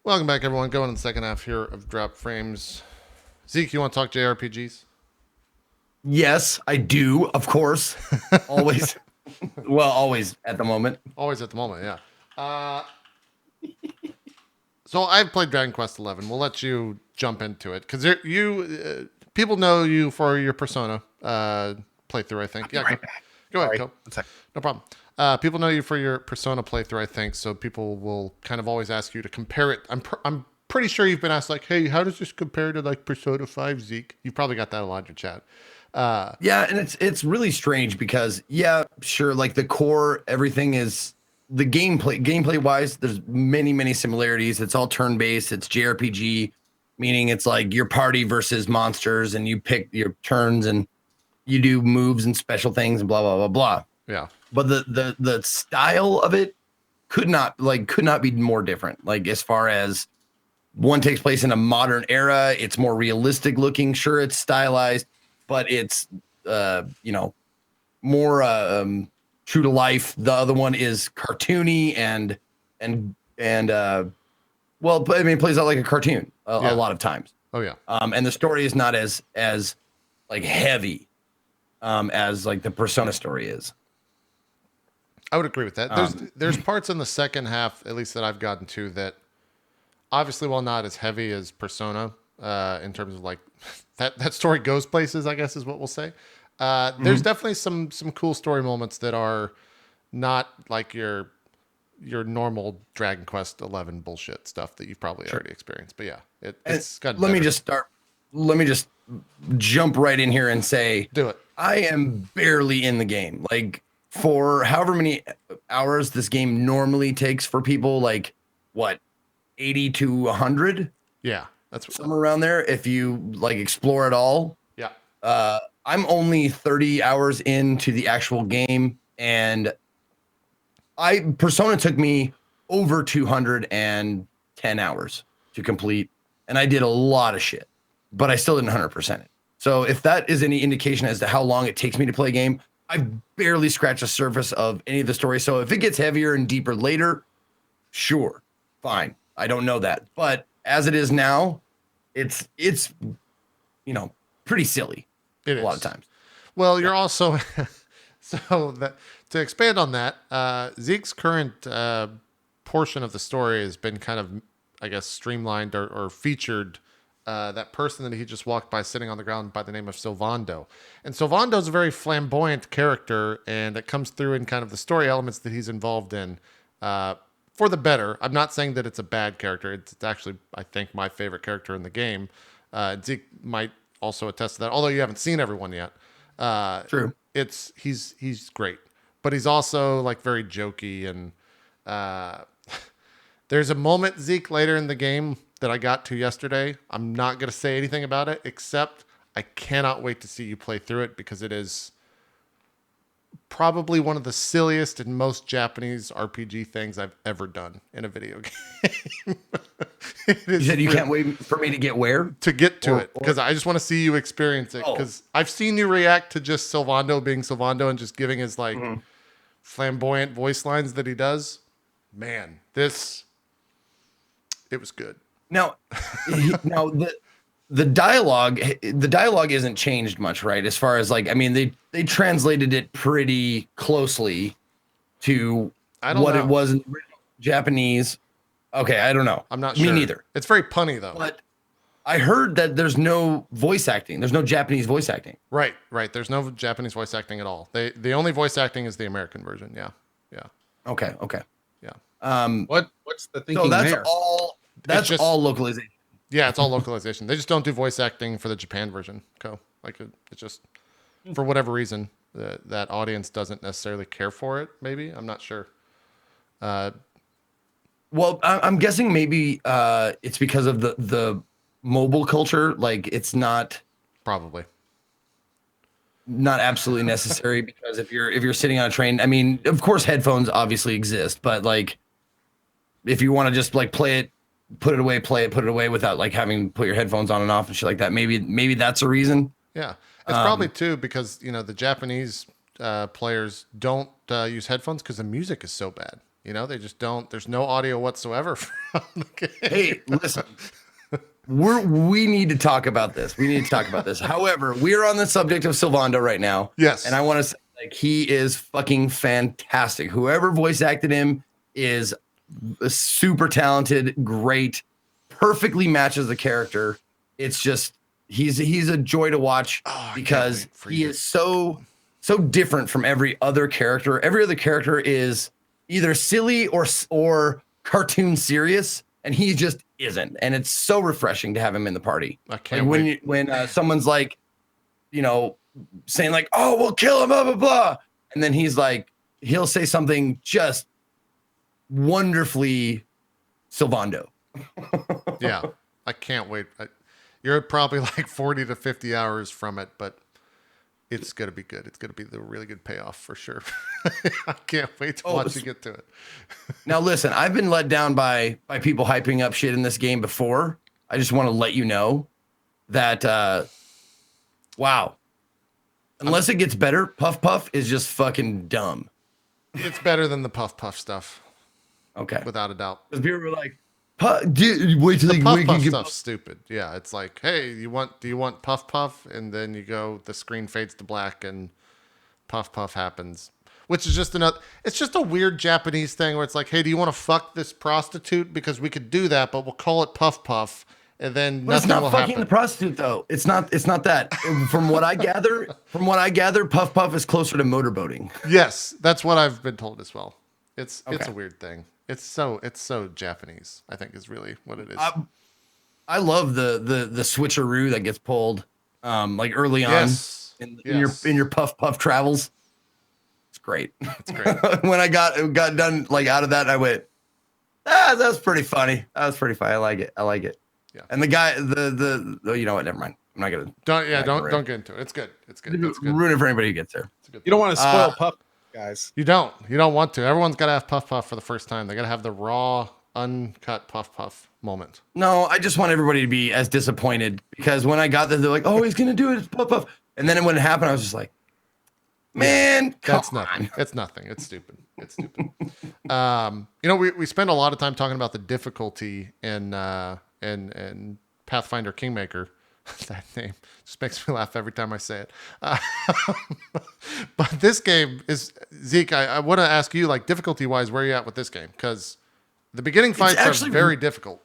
Welcome back, everyone. Going in the second half here of Drop Frames. Zeke, you want to talk JRPGs? Yes, I do, of course. Always. Well, always at the moment. Always at the moment, yeah. So I've played Dragon Quest XI. We'll let you jump into it because people know you for your Persona playthrough. I think. I'll be right back. Go ahead, Sorry. go. 1 second. No problem. People know you for your Persona playthrough. I think so. People will kind of always ask you to compare it. I'm pretty sure you've been asked like, "Hey, how does this compare to like Persona 5, Zeke?" You've probably got that a lot in your chat. Yeah, and it's really strange because sure, like the core, everything is the gameplay wise. There's many similarities. It's all turn based. It's JRPG, meaning it's like your party versus monsters, and you pick your turns and you do moves and special things and blah blah blah blah. Yeah. But the style of it could not be more different. Like as far as one takes place in a modern era, it's more realistic looking. Sure, it's stylized, but it's more true to life. The other one is cartoony and well, I mean, it plays out like a cartoon a lot of times. Oh yeah. And the story is not as like heavy as like the Persona story is. I would agree with that. There's parts in the second half, at least that I've gotten to, that obviously, while not as heavy as Persona, in terms of like that story goes places, I guess is what we'll say. There's definitely some cool story moments that are not like your normal Dragon Quest 11 bullshit stuff that you've probably already experienced. But yeah, it's got. Let me just jump right in here and say, Do it. I am barely in the game. Like for however many hours this game normally takes for people, like what, 80 to 100? Yeah, that's somewhere around there if you like explore it all. Yeah. I'm only 30 hours into the actual game, and Persona took me over 210 hours to complete, and I did a lot of shit, but I still didn't 100% it. So if that is any indication as to how long it takes me to play a game, I've barely scratched the surface of any of the story. So if it gets heavier and deeper later, sure, fine. I don't know that, but as it is now, it's pretty silly a lot of times. Well, you're also so that to expand on that, Zeke's current portion of the story has been kind of, I guess, streamlined or featured. That person that he just walked by sitting on the ground by the name of Sylvando. And Sylvando is a very flamboyant character, and it comes through in kind of the story elements that he's involved in for the better. I'm not saying that it's a bad character. It's actually, I think, my favorite character in the game. Zeke might also attest to that, although you haven't seen everyone yet. True. He's great, but he's also like very jokey, and there's a moment, Zeke, later in the game that I got to yesterday. I'm not going to say anything about it, except I cannot wait to see you play through it because it is probably one of the silliest and most Japanese RPG things I've ever done in a video game. You said you can't wait for me to get where? To get to it, because I just want to see you experience it. Because I've seen you react to just Sylvando being Sylvando and just giving his like flamboyant voice lines that he does. Man, it was good. Now the dialogue isn't changed much, right? As far as like, I mean, they translated it pretty closely to what it was in Japanese. Okay, I don't know. I'm not sure. Me neither. It's very punny though. But I heard that there's no voice acting. There's no Japanese voice acting. Right. There's no Japanese voice acting at all. The only voice acting is the American version. Yeah. Okay. Yeah. What's the thinking so that's there? That's all localization. Yeah, it's all localization. They just don't do voice acting for the Japan version. Like it's just for whatever reason that audience doesn't necessarily care for it. Maybe I'm not sure. Well, I'm guessing maybe it's because of the mobile culture. Like it's not absolutely necessary because if you're sitting on a train, I mean, of course headphones obviously exist, but like if you want to just like play it, put it away without like having to put your headphones on and off and shit like that, maybe that's a reason. Yeah, it's probably too because the Japanese players don't use headphones because the music is so bad. You know, they just don't. There's no audio whatsoever from the game. Hey, listen. We need to talk about this. We need to talk about this. However, we are on the subject of Sylvando right now. Yes. And I want to say, like, he is fucking fantastic. Whoever voice acted him is super talented, great, perfectly matches the character. It's just he's a joy to watch because he is so different from every other character. Every other character is either silly or cartoon serious, and he just isn't. And it's so refreshing to have him in the party. I can't wait. When someone's like, you know, saying like, "Oh, we'll kill him," blah blah blah, and then he'll say something just wonderfully Sylvando. Yeah, I can't wait. You're probably like 40 to 50 hours from it, but it's gonna be good. It's gonna be the really good payoff for sure. I can't wait to watch you get to it. Now listen, I've been let down by people hyping up shit in this game before. I just want to let you know that wow. Unless it gets better, Puff Puff is just fucking dumb. It's better than the Puff Puff stuff. Okay. Without a doubt. Because people were like, wait till the Puff Puff get stuff's stupid. Yeah, it's like, hey, do you want Puff Puff? And then the screen fades to black and Puff Puff happens. Which is just it's just a weird Japanese thing where it's like, hey, do you want to fuck this prostitute? Because we could do that, but we'll call it Puff Puff. And then nothing will happen. It's not fucking the prostitute though. It's not that. From what I gather, Puff Puff is closer to motorboating. Yes, that's what I've been told as well. It's a weird thing. It's so Japanese, I think is really what it is. I love the switcheroo that gets pulled like early on in your Puff Puff travels. It's great. It's great. When I got done like out of that, I went, that's pretty funny. That was pretty funny. I like it. Yeah. And the guy, you know what? Never mind. I'm not gonna. Don't get into it. It's good. It's good. It's good. Ruin it for anybody who gets there. You don't want to spoil Puff, guys. You don't want to. Everyone's got to have Puff Puff for the first time. They got to have the raw, uncut Puff Puff moment. No, I just want everybody to be as disappointed because when I got there, they're like, "Oh, he's gonna do it, it's Puff Puff," and then when it happened, I was just like, "Man, that's nothing. It's nothing. It's stupid. It's stupid." You know, we spend a lot of time talking about the difficulty in Pathfinder Kingmaker. That name just makes me laugh every time I say it. But this game is, Zeke, I want to ask you, like, difficulty-wise, where are you at with this game? Because the beginning fights are very difficult.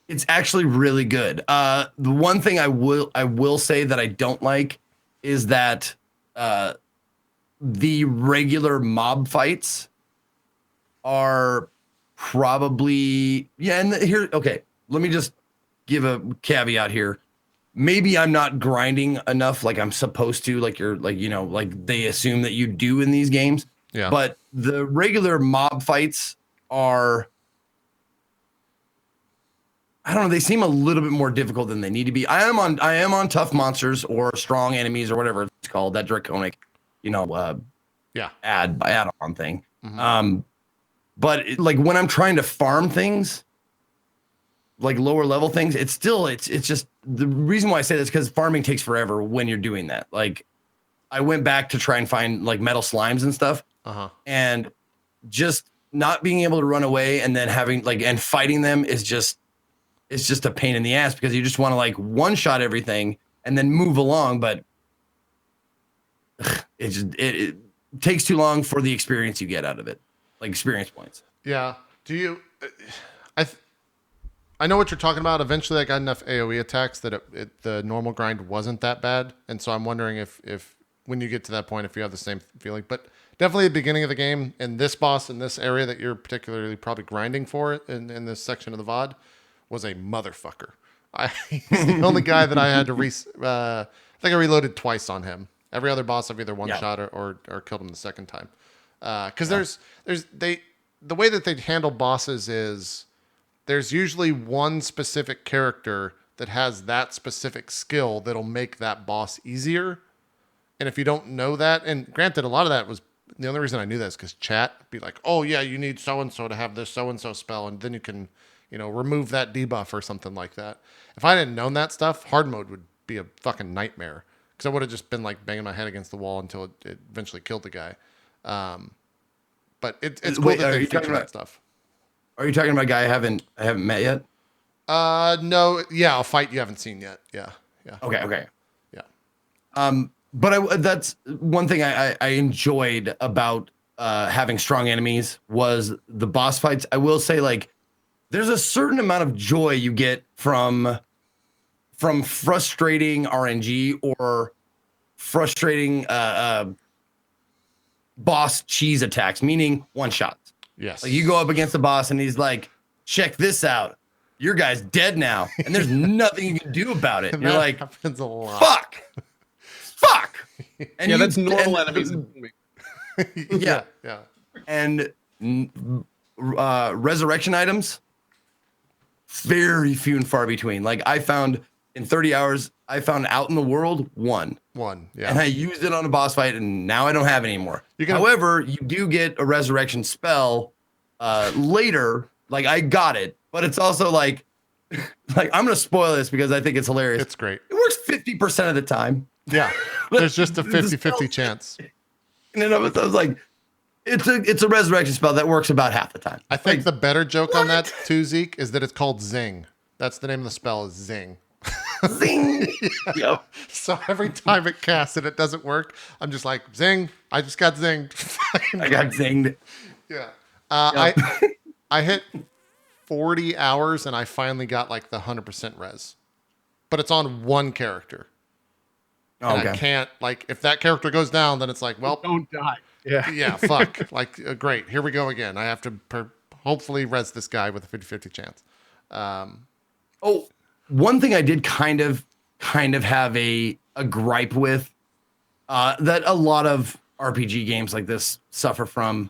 It's actually really good. The one thing I will say that I don't like is that the regular mob fights are probably okay. Let me just give a caveat here. Maybe I'm not grinding enough like I'm supposed to, like like they assume that you do in these games. Yeah. But the regular mob fights are, I don't know, they seem a little bit more difficult than they need to be. I am on tough monsters or strong enemies or whatever it's called, that draconic, add-on thing. Mm-hmm. But like when I'm trying to farm things, like lower level things, it's just the reason why I say this because farming takes forever when you're doing that. Like I went back to try and find like metal slimes and stuff, and just not being able to run away and then having and fighting them is just a pain in the ass because you just want to like one shot everything and then move along, but it takes too long for the experience you get out of it, like experience points. Yeah. Do you? I know what you're talking about. Eventually, I got enough AoE attacks that the normal grind wasn't that bad, and so I'm wondering if when you get to that point, if you have the same feeling. But definitely, at the beginning of the game, and this boss in this area that you're particularly probably grinding for in this section of the VOD was a motherfucker. He's the only guy that I had to I think I reloaded twice on him. Every other boss I've either one shot or killed him the second time. Because the way that they handle bosses is there's usually one specific character that has that specific skill that'll make that boss easier. And if you don't know that, and granted, a lot of that was the only reason I knew that is because chat be like, oh yeah, you need so-and-so to have this so-and-so spell. And then you can, remove that debuff or something like that. If I hadn't known that stuff, hard mode would be a fucking nightmare. Because I would have just been like banging my head against the wall until it eventually killed the guy. but it's cool Wait, that are they you feature talking that about- stuff. Are you talking about a guy I haven't met yet? No, yeah, a fight you haven't seen yet. Yeah, yeah, Okay. yeah. But that's one thing I enjoyed about having strong enemies was the boss fights. I will say, like, there's a certain amount of joy you get from frustrating RNG or frustrating boss cheese attacks, meaning one shots. Yes. Like you go up against the boss and he's like, check this out. Your guy's dead now. And there's nothing you can do about it. And You're that like, happens a lot. fuck. And Yeah, you- that's normal and- enemies. Yeah, yeah. And resurrection items, very few and far between. Like I found in 30 hours, I found out in the world one. Yeah. And I used it on a boss fight, and now I don't have it anymore. However, you do get a resurrection spell later. Like I got it, but it's also like I'm gonna spoil this because I think it's hilarious. It's great. It works 50% of the time. Yeah. There's just a 50-50 chance. And then I was like, it's a resurrection spell that works about half the time. I think the better joke on that too, Zeke, is that it's called Zing. That's the name of the spell is Zing. Zing. Yep. So every time it casts and it doesn't work, I'm just like, Zing, I just got zinged. I got zinged. Yeah. Yep. I hit 40 hours and I finally got like the 100% res. But it's on one character. Oh, And I can't, like, if that character goes down, then it's like, well, Don't die. yeah, fuck. Like, great. Here we go again. I have to hopefully res this guy with a 50-50 chance. Oh, one thing I did kind of have a gripe with that a lot of RPG games like this suffer from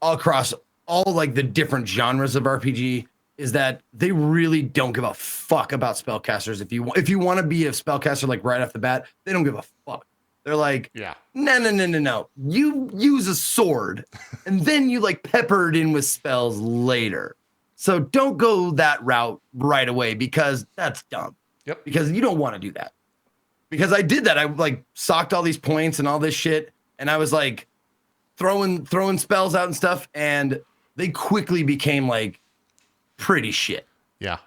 across all like the different genres of RPG is that they really don't give a fuck about spellcasters. If you want to be a spellcaster like right off the bat, they don't give a fuck. They're like, Yeah. No. You use a sword and then you like pepper it in with spells later. So don't go that route right away because that's dumb. Yep. Because you don't want to do that. Because I did that. I like socked all these points and all this shit. And I was like throwing spells out and stuff. And they quickly became like pretty shit. Yeah.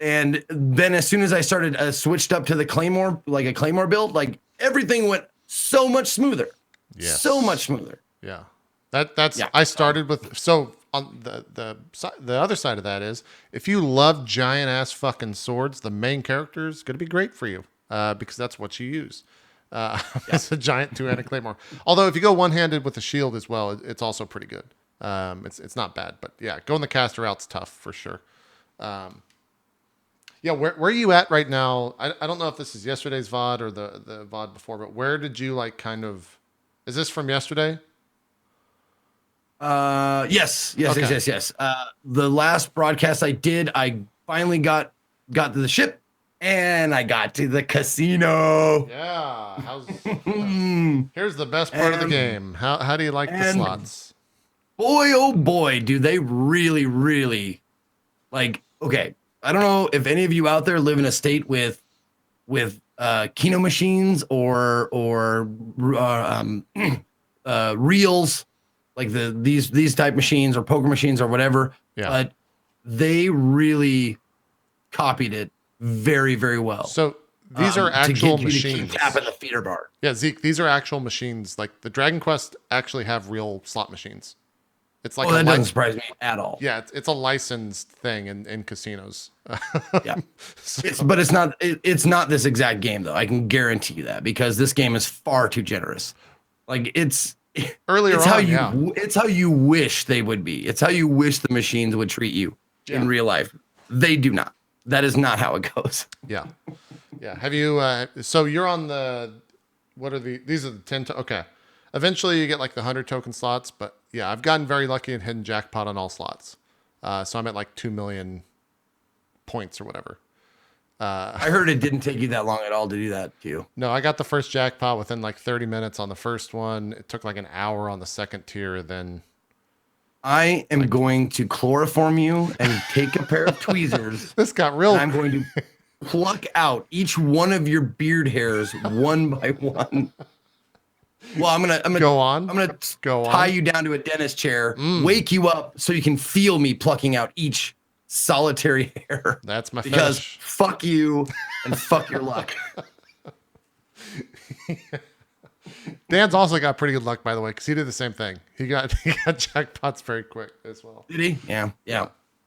And then as soon as I started switched up to the Claymore, like a Claymore build, like everything went so much smoother. Yes. So much smoother. Yeah. That's Yeah. I started with so on the other side of that is if you love giant ass fucking swords, the main character is gonna be great for you. Because that's what you use. It's a giant two-handed claymore. Although if you go one-handed with a shield as well, it's also pretty good. It's not bad, but yeah, going the caster route's tough for sure. Yeah, where are you at right now? I don't know if this is yesterday's VOD or the VOD before, but where did you like kind of? Is this from yesterday? Yes. Okay. The last broadcast I did, I finally got to the ship and I got to the casino. Yeah. Here's the best part of the game. How do you like the and- slots? Boy, oh boy, do they really like, okay. I don't know if any of you out there live in a state with Keno machines or reels, like these type machines or poker machines or whatever. Yeah. But they really copied it very, very well. So these are to actual get you to keep machines. tapping the feeder bar. Yeah, Zeke, these are actual machines. Like the Dragon Quest actually have real slot machines. It's like Oh, a that doesn't license. surprise me at all. Yeah, it's a licensed thing in casinos. Yeah. So- But it's not this exact game though. I can guarantee you that because this game is far too generous. Like it's earlier it's on, how you yeah. it's how you wish they would be. It's how you wish the machines would treat you Yeah. in real life. They do not. That is not how it goes. Yeah. Yeah. Have you, so you're on these are the 10, okay. Eventually you get like the 100 token slots, but yeah, I've gotten very lucky and hidden jackpot on all slots. So I'm at like 2 million points or whatever. I heard it didn't take you that long at all to do that to you. No, I got the first jackpot within like 30 minutes on the first one. It took like an hour on the second tier. Then I am going to chloroform you and take a pair of tweezers. this got real. And I'm going to pluck out each one of your beard hairs one by one. Well, I'm gonna Go on. I'm gonna Go tie on. you down to a dentist chair, wake you up so you can feel me plucking out each solitary hair. That's my because fetish. fuck you and fuck your luck. Dan's also got pretty good luck, by the way, because he did the same thing. He got jackpots very quick as well. Did he? Yeah.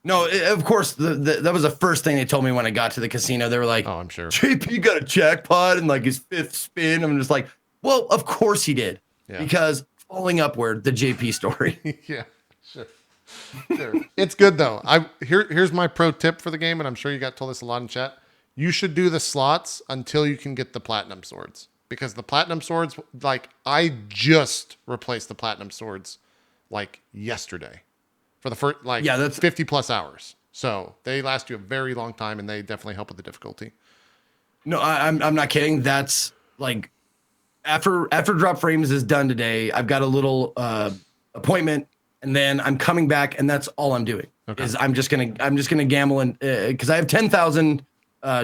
No, of course. That was the first thing they told me when I got to the casino. They were like, Oh, I'm sure. JP got a jackpot and like his 5th spin. I'm just like, well, of course he did. Yeah. Because falling upward, the JP story. Yeah, sure. It's good though. Here's my pro tip for the game, and I'm sure you got told this a lot in chat. You should do the slots until you can get the platinum swords, because the platinum swords, like I just replaced the platinum swords like yesterday for the first that's 50 plus hours. So they last you a very long time, and they definitely help with the difficulty. No, I'm not kidding. That's like after drop frames is done today, I've got a little appointment, and then I'm coming back, and that's all I'm doing. Okay. Is I'm just gonna gamble, and because I have 10,000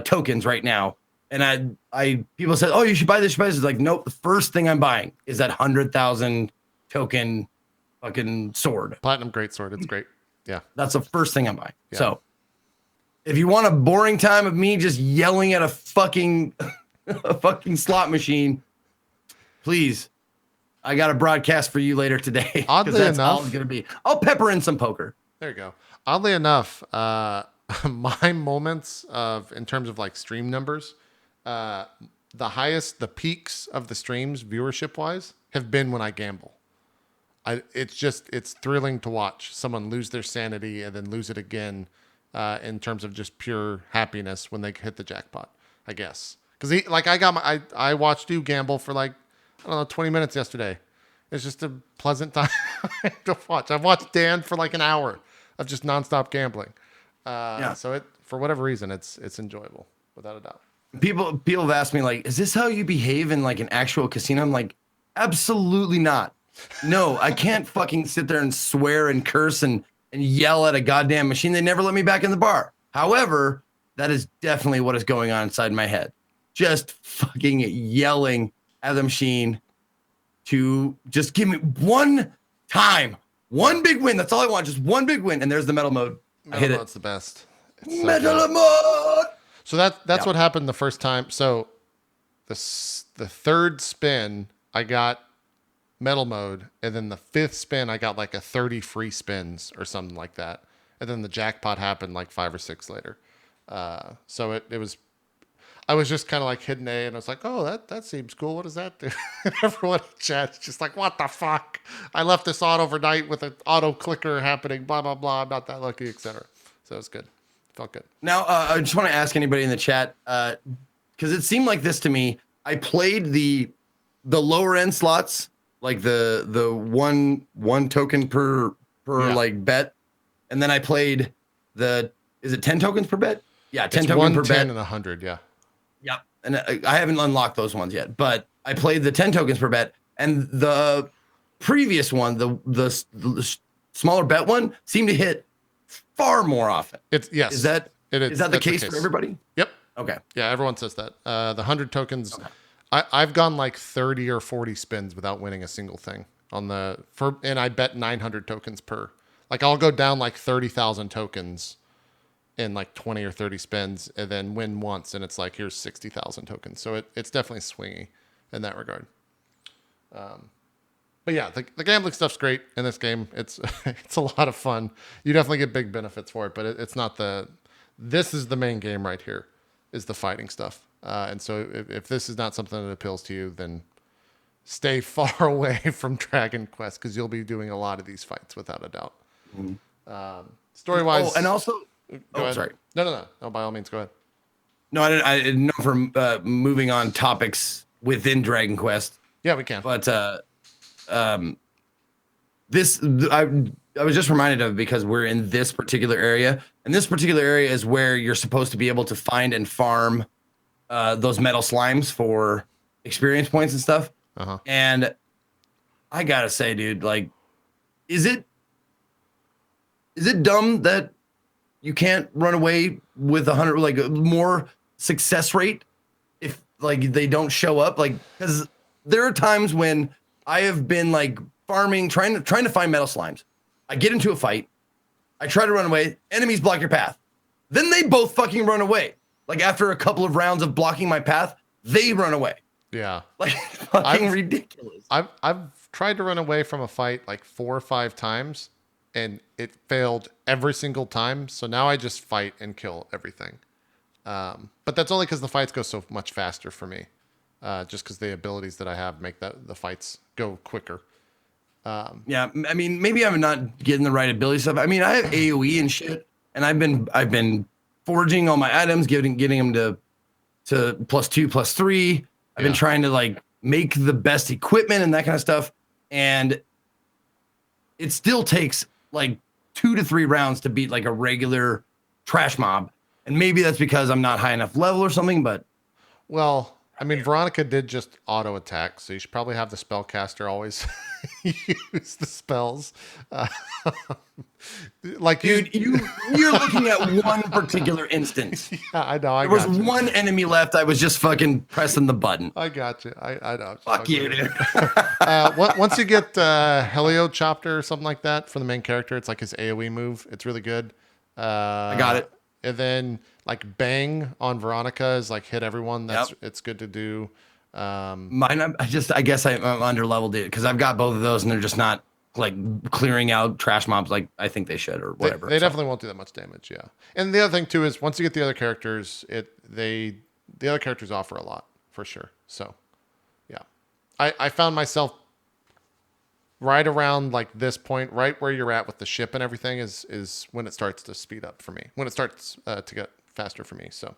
tokens right now, and I people said, oh, you should buy this. It's like, nope. The first thing I'm buying is that 100,000 token fucking sword. Platinum greatsword. It's great. Yeah. That's the first thing I'm buying. Yeah. So if you want a boring time of me just yelling at a fucking slot machine, please, I got a broadcast for you later today. Oddly that's enough, all it's gonna be. I'll pepper in some poker. there you go. Oddly enough, my moments of in terms of like stream numbers, the peaks of the streams viewership wise have been when I gamble. It's thrilling to watch someone lose their sanity and then lose it again, in terms of just pure happiness when they hit the jackpot, I guess. Because I watched you gamble for like, I don't know, 20 minutes yesterday. It's just a pleasant time to watch. I've watched Dan for like an hour of just nonstop gambling. So for whatever reason, it's enjoyable without a doubt. People have asked me like, is this how you behave in like an actual casino? I'm like, absolutely not. No, I can't fucking sit there and swear and curse and yell at a goddamn machine. They never let me back in the bar. However, that is definitely what is going on inside my head. Just fucking yelling at the machine to just give me one big win. That's all I want. Just one big win. And there's the metal mode. I hit it. It's the best. It's so Metal good. mode. So that's what happened the first time. So the third spin, I got metal mode, and then the 5th spin, I got like a 30 free spins or something like that. And then the jackpot happened like 5 or 6 later. So it was, I was just kind of like hidden A, and I was like, oh, that seems cool. What does that do? Everyone in chat's just like, what the fuck? I left this on overnight with an auto clicker happening, blah, blah, blah. I'm not that lucky, etc. So it was good. Felt good. Now, I just want to ask anybody in the chat, because it seemed like this to me. I played the lower end slots, like the one token per like bet, and then I played is it 10 tokens per bet? Yeah, 10 tokens per bet. 10 and 100, yeah. Yep. And I haven't unlocked those ones yet, but I played the 10 tokens per bet, and the previous one, the smaller bet one, seemed to hit far more often. Yes. Is that the case for everybody? Yep. Okay. Yeah, everyone says that. The 100 tokens, okay. I've gone like 30 or 40 spins without winning a single thing and I bet 900 tokens per. Like I'll go down like 30,000 tokens in like 20 or 30 spins and then win once, and it's like, here's 60,000 tokens. So it's definitely swingy in that regard. But yeah, the gambling stuff's great in this game. It's a lot of fun. You definitely get big benefits for it, but it's not this is the main game right here, is the fighting stuff. And so if this is not something that appeals to you, then stay far away from Dragon Quest, because you'll be doing a lot of these fights without a doubt. Story-wise... Oh, and also... sorry. No. By all means, go ahead. No, I didn't know for moving on topics within Dragon Quest. Yeah, we can. But this I was just reminded of, because we're in this particular area, and this particular area is where you're supposed to be able to find and farm those metal slimes for experience points and stuff. Uh-huh. And I gotta say, dude, like, is it dumb that you can't run away with 100, like more success rate if like they don't show up? Like, because there are times when I have been like farming, trying to find metal slimes. I get into a fight. I try to run away. Enemies block your path. Then they both fucking run away. Like after a couple of rounds of blocking my path, they run away. Yeah. Like fucking ridiculous. I've tried to run away from a fight like 4 or 5 times, and it failed every single time. So now I just fight and kill everything. But that's only because the fights go so much faster for me. Just because the abilities that I have make the fights go quicker. Yeah, I mean, maybe I'm not getting the right ability stuff. I mean, I have AoE and shit, and I've been forging all my items, getting them to +2, +3. I've been trying to like make the best equipment and that kind of stuff, and it still takes like 2 to 3 rounds to beat like a regular trash mob. And maybe that's because I'm not high enough level or something, but Well, I mean, Veronica did just auto attack, so you should probably have the spellcaster always use the spells. Like dude, you're looking at one particular instance. Yeah, I know. There was one enemy left. I was just fucking pressing the button. I got you. I know. Fuck you, dude. Once you get Helichopter or something like that for the main character, it's like his AoE move. It's really good. I got it. And then like bang on Veronica is like hit everyone. It's good to do. Mine, I guess I'm under leveled it because I've got both of those and they're just not like clearing out trash mobs like I think they should or whatever. They definitely won't do that much damage. Yeah. And the other thing too is once you get the other characters, the other characters offer a lot for sure. So yeah, I found myself right around like this point, right where you're at with the ship and everything is when it starts to speed up for me, when it starts to get faster for me. So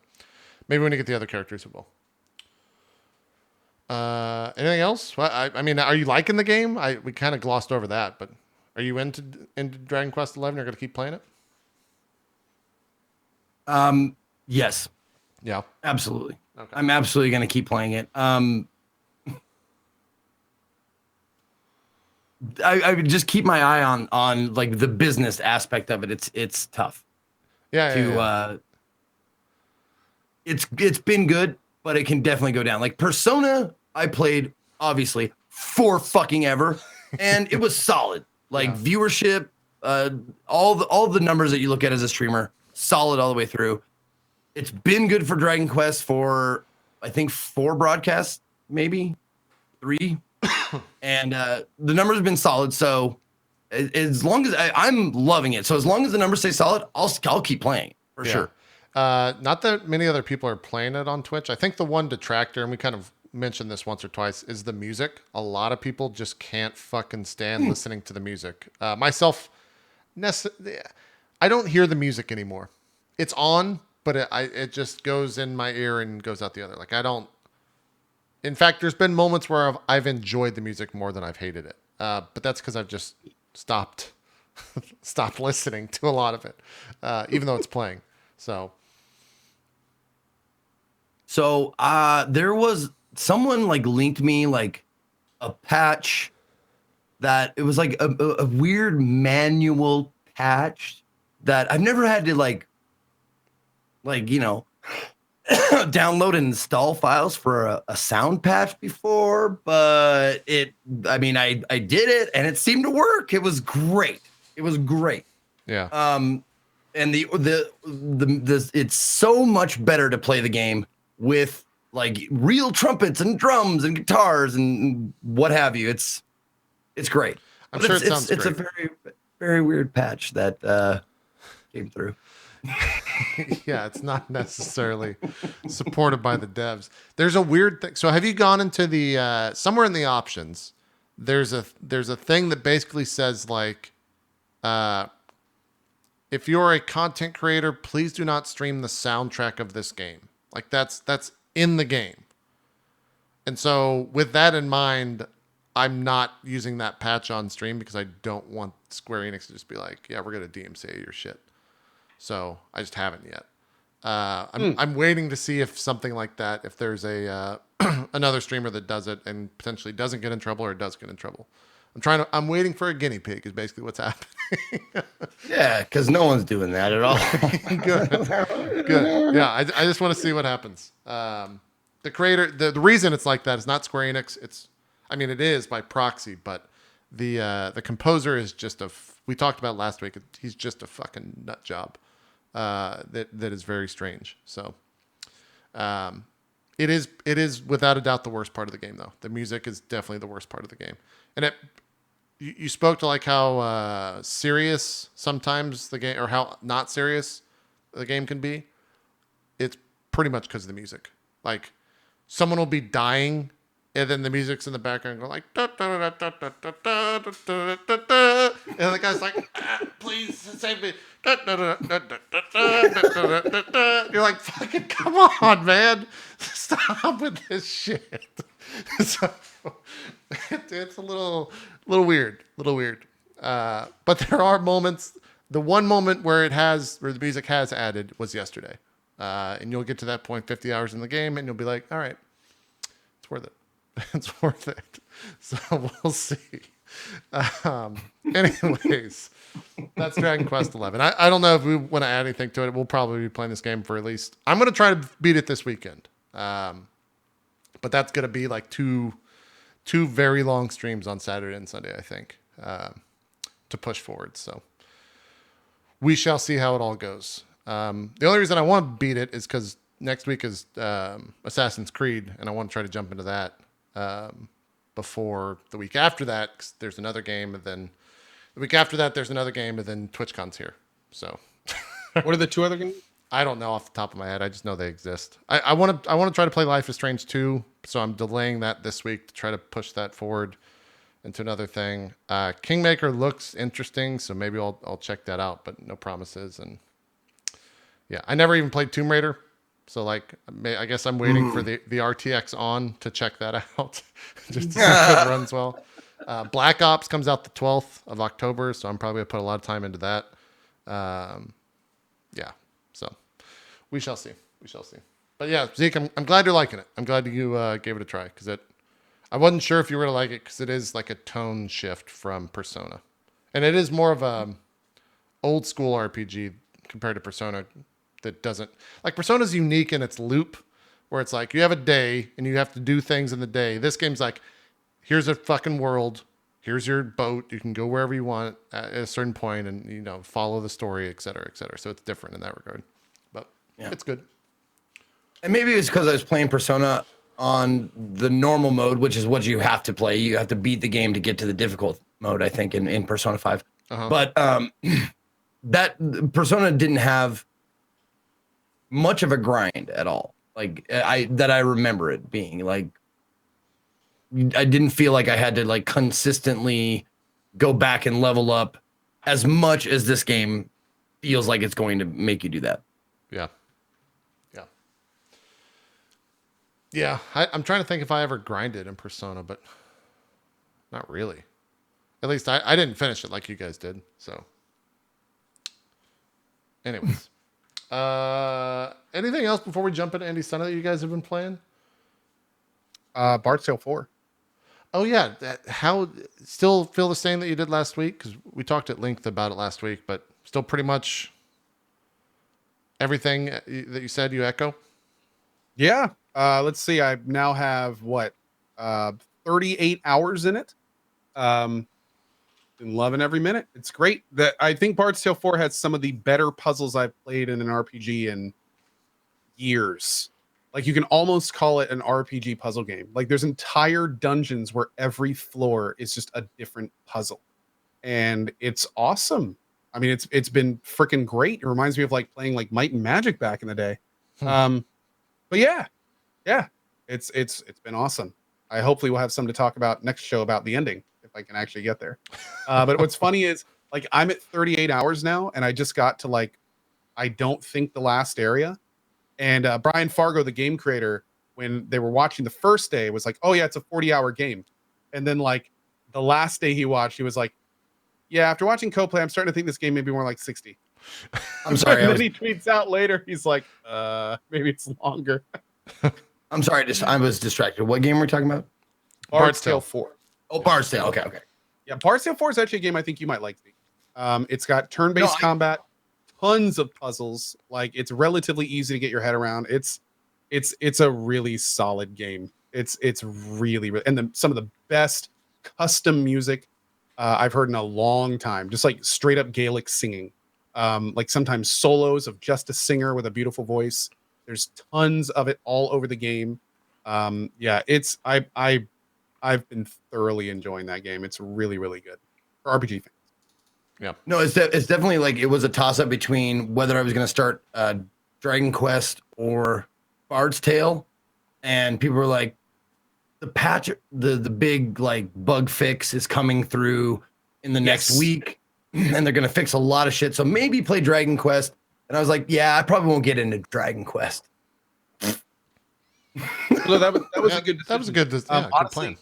maybe when you get the other characters, it will. Anything else? Well, I mean, are you liking the game? We kind of glossed over that, but are you into Dragon Quest XI? You're going to keep playing it? Yes. Yeah. Absolutely. Okay. I'm absolutely going to keep playing it. I would just keep my eye on like the business aspect of it. It's tough. Yeah. It's been good, but it can definitely go down. Like Persona, I played obviously for fucking ever, and it was solid. Like viewership, all the numbers that you look at as a streamer, solid all the way through. It's been good for Dragon Quest for I think 4 broadcasts, maybe 3. And the numbers have been solid, so as long as I'm loving it, so as long as the numbers stay solid, I'll keep playing for sure. Not that many other people are playing it on Twitch. I think the one detractor, and we kind of mentioned this once or twice, is the music. A lot of people just can't fucking stand listening to the music. Myself, I don't hear the music anymore. It's on, but it just goes in my ear and goes out the other. Like I don't. In fact, there's been moments where I've enjoyed the music more than I've hated it. But that's because I've just stopped listening to a lot of it, even though it's playing. So there was someone like linked me like a patch that it was like a weird manual patch that I've never had to like download and install files for a sound patch before, but I did it and it seemed to work. It was great. yeah. And it's so much better to play the game with like real trumpets and drums and guitars and what have you. It's great. I'm sure it sounds great. It's a very, very weird patch that came through. Yeah, it's not necessarily supported by the devs. There's a weird thing. So have you gone into the somewhere in the options? There's a thing that basically says like, if you're a content creator, please do not stream the soundtrack of this game. Like that's in the game. And so with that in mind, I'm not using that patch on stream because I don't want Square Enix to just be like, yeah, we're going to DMCA your shit. So I just haven't yet. I'm waiting to see if something like that, if there's a another streamer that does it and potentially doesn't get in trouble or does get in trouble. I'm waiting for a guinea pig is basically what's happening. Yeah, because no one's doing that at all. Good. Yeah, I just want to see what happens. The creator, the reason it's like that is not Square Enix. I mean, it is by proxy, but the composer is just we talked about last week. He's just a fucking nut job. That is very strange. So, it is without a doubt the worst part of the game, though. The music is definitely the worst part of the game, and you spoke to like how serious sometimes the game, or how not serious the game can be. It's pretty much because of the music. Like, someone will be dying, and then the music's in the background going like, da, da, da, da, da, da, da, da, da, da, da. And the guy's like, please save me. Da, da, da, da, da, da, da, da, da, da. You're like, fucking come on, man. Stop with this shit. So it's a little weird. But there are moments. The one moment where the music has added was yesterday. And you'll get to that point 50 hours in the game, and you'll be like, all right, it's worth it. It's worth it. So we'll see. Anyways, that's Dragon Quest 11. I don't know if we want to add anything to it. We'll probably be playing this game for at least... I'm going to try to beat it this weekend. But that's going to be like two very long streams on Saturday and Sunday, I think, to push forward. So we shall see how it all goes. The only reason I want to beat it is because next week is Assassin's Creed, and I want to try to jump into that before the week after that. 'Cause there's another game, and then the week after that there's another game, and then TwitchCon's here. So, What are the two other games? I don't know off the top of my head. I just know they exist. I want to try to play Life is Strange 2, so I'm delaying that this week to try to push that forward into another thing. Kingmaker looks interesting, so maybe I'll check that out, but no promises. And yeah, I never even played Tomb Raider. So like, I guess I'm waiting for the RTX on to check that out, just to see if it runs well. Black Ops comes out the 12th of October, so I'm probably gonna put a lot of time into that. Yeah, so we shall see. But yeah, Zeke, I'm glad you're liking it. I'm glad you gave it a try, because I wasn't sure if you were gonna like it, because it is like a tone shift from Persona, and it is more of a old school RPG compared to Persona. That doesn't, like, Persona's unique in its loop, where it's like you have a day and you have to do things in the day. This game's like, here's a fucking world, here's your boat, you can go wherever you want at a certain point, and follow the story, et cetera, et cetera. So it's different in that regard, but yeah, it's good. And maybe it's because I was playing Persona on the normal mode, which is what you have to play. You have to beat the game to get to the difficult mode, I think, in Persona 5. But that Persona didn't have much of a grind at all. Like, I remember it being like, I didn't feel like I had to like consistently go back and level up as much as this game feels like it's going to make you do that. Yeah. I'm trying to think if I ever grinded in Persona, but not really. At least I didn't finish it like you guys did. So anyways. Anything else before we jump into Andy Sunday that you guys have been playing? Bard's Tale 4. Oh yeah, how still feel the same that you did last week? Because we talked at length about it last week, but still pretty much everything that you said you echo. Yeah. Let's see. I now have 38 hours in it. Been loving every minute. It's great. I think Bard's Tale 4 has some of the better puzzles I've played in an RPG in years. Like, you can almost call it an RPG puzzle game. Like, there's entire dungeons where every floor is just a different puzzle, and it's awesome. I mean, it's been freaking great. It reminds me of like playing like Might and Magic back in the day. But yeah, it's been awesome. I hopefully will have some to talk about next show about the ending, if I can actually get there. But what's funny is, like, I'm at 38 hours now, and I just got to, like, I don't think the last area. And Brian Fargo, the game creator, when they were watching the first day, was like, oh yeah, it's a 40-hour game. And then, like, the last day he watched, he was like, yeah, after watching co-play, I'm starting to think this game may be more like 60. I'm sorry. And then he tweets out later, he's like, maybe it's longer. I'm sorry, I was distracted. What game were we talking about? Bard's Tale 4. Oh, Bard's Tale. Okay. Yeah, Bard's Tale 4 is actually a game I think you might like. It's got turn-based combat, tons of puzzles. Like, it's relatively easy to get your head around. It's a really solid game. It's really, really, and some of the best custom music I've heard in a long time. Just like straight up Gaelic singing, like sometimes solos of just a singer with a beautiful voice. There's tons of it all over the game. Yeah, I've been thoroughly enjoying that game. It's really, really good for RPG fans. Yeah. No, it's definitely like it was a toss up between whether I was going to start Dragon Quest or Bard's Tale, and people were like, the patch, the big like bug fix is coming through in the next week, and they're going to fix a lot of shit. So maybe play Dragon Quest. And I was like, yeah, I probably won't get into Dragon Quest. So that was a good decision. That was a good, honestly, good plan.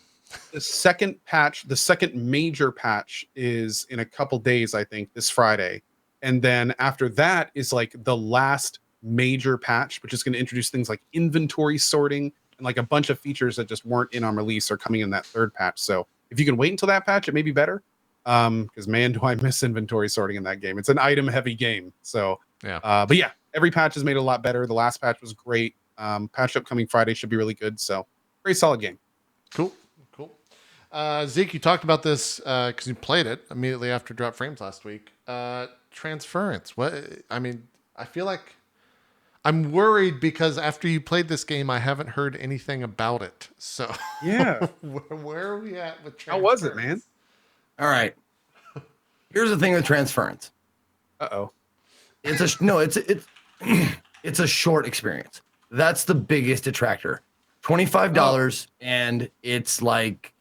The second patch, the second major patch is in a couple days, I think, this Friday. And then after that is like the last major patch, which is going to introduce things like inventory sorting and like a bunch of features that just weren't in on release are coming in that third patch. So if you can wait until that patch, it may be better. Because man, do I miss inventory sorting in that game. It's an item heavy game. So yeah. But yeah, every patch has made it a lot better. The last patch was great. Patch upcoming Friday should be really good. So very solid game. Cool. Zeke, you talked about this because you played it immediately after Drop Frames last week. Transference. What? I mean, I feel like I'm worried because after you played this game, I haven't heard anything about it. So yeah, where are we at with Transference? How was it, man? All right. Here's the thing with Transference. Uh-oh. It's a short experience. That's the biggest detractor. $25 and it's like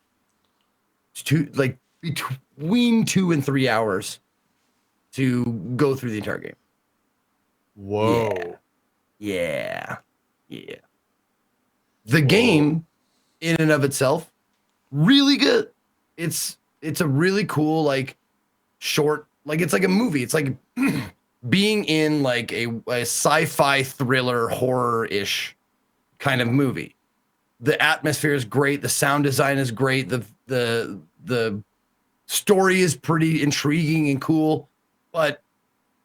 between 2 and 3 hours to go through the entire game. Whoa. Yeah. The game in and of itself, really good. It's a really cool, like short, like it's like a movie. It's like being in like a sci-fi thriller horror-ish kind of movie. The atmosphere is great. The sound design is great. The story is pretty intriguing and cool, but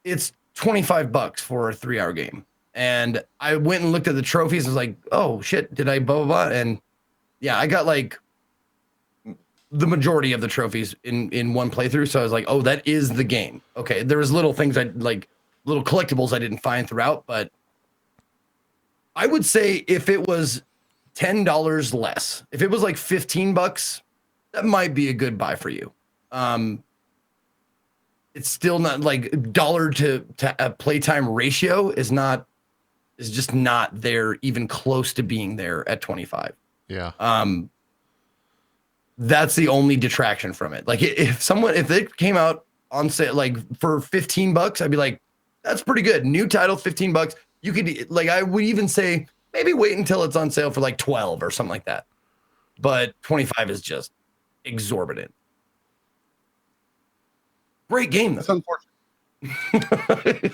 it's $25 for a 3-hour game. And I went and looked at the trophies and was like, oh shit, did I blah, blah, blah? And yeah, I got like the majority of the trophies in one playthrough. So I was like, oh, that is the game. Okay. There was little things little collectibles I didn't find throughout, but I would say if it was $10 less, if it was like $15, that might be a good buy for you. It's still not like dollar to playtime ratio is just not there, even close to being there at 25. Yeah. That's the only detraction from it. Like if it came out on sale, like for $15, I'd be like, that's pretty good. New title, $15. You could like, I would even say maybe wait until it's on sale for like 12 or something like that. But 25 is just exorbitant. Great game, though. That's unfortunate.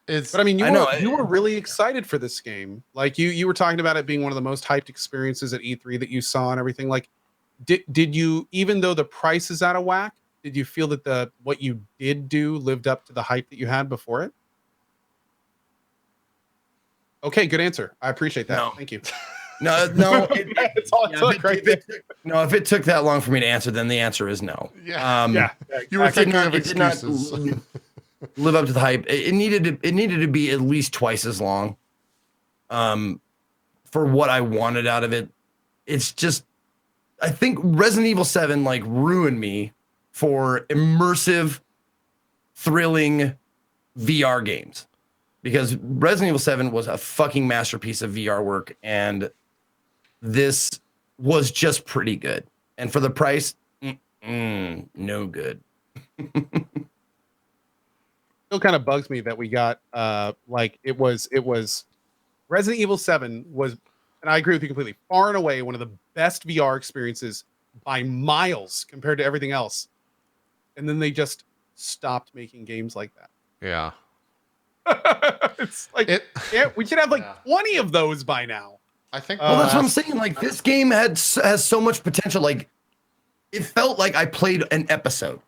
But I mean, you were really excited for this game. Like you were talking about it being one of the most hyped experiences at E3 that you saw and everything. Like, did you, even though the price is out of whack, did you feel that what you did do lived up to the hype that you had before it? Okay, good answer. I appreciate that. No. Thank you. No, it's all right there. No, if it took that long for me to answer, then the answer is no. Yeah. You were thinking of excuses. It did not live up to the hype. It needed to be at least twice as long. For what I wanted out of it. It's just, I think Resident Evil 7 like ruined me for immersive, thrilling VR games. Because Resident Evil 7 was a fucking masterpiece of VR work, and this was just pretty good. And for the price, no good. Still kind of bugs me that we got like it was Resident Evil 7 was, and I agree with you completely, far and away one of the best VR experiences by miles compared to everything else. And then they just stopped making games like that. Yeah. It's like we should have like 20 of those by now. I think well, that's what I'm saying. Like this game has so much potential. Like it felt like I played an episode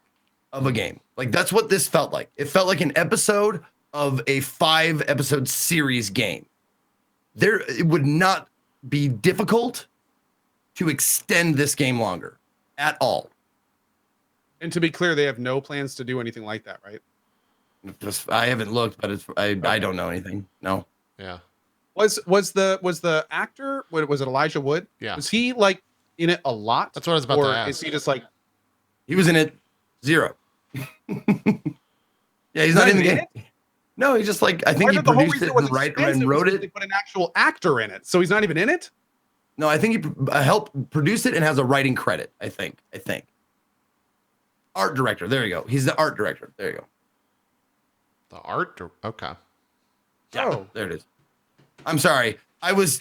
of a game. Like that's what this felt like. It felt like an episode of a 5-episode series game. It would not be difficult to extend this game longer at all. And to be clear, they have no plans to do anything like that, right? I haven't looked, but I don't know anything. No. Yeah. Was the actor? Was it Elijah Wood? Yeah. Was he like in it a lot? That's what I was about to ask. Is he just like He was in it 0. Yeah, he's not in the game. No, he's just like, I think he produced it and wrote it. They put an actual actor in it, so he's not even in it. No, I think he helped produce it and has a writing credit. I think. Art director. There you go. He's the art director. There you go. The art? Okay. Yeah, Oh. there it is. I'm sorry. I was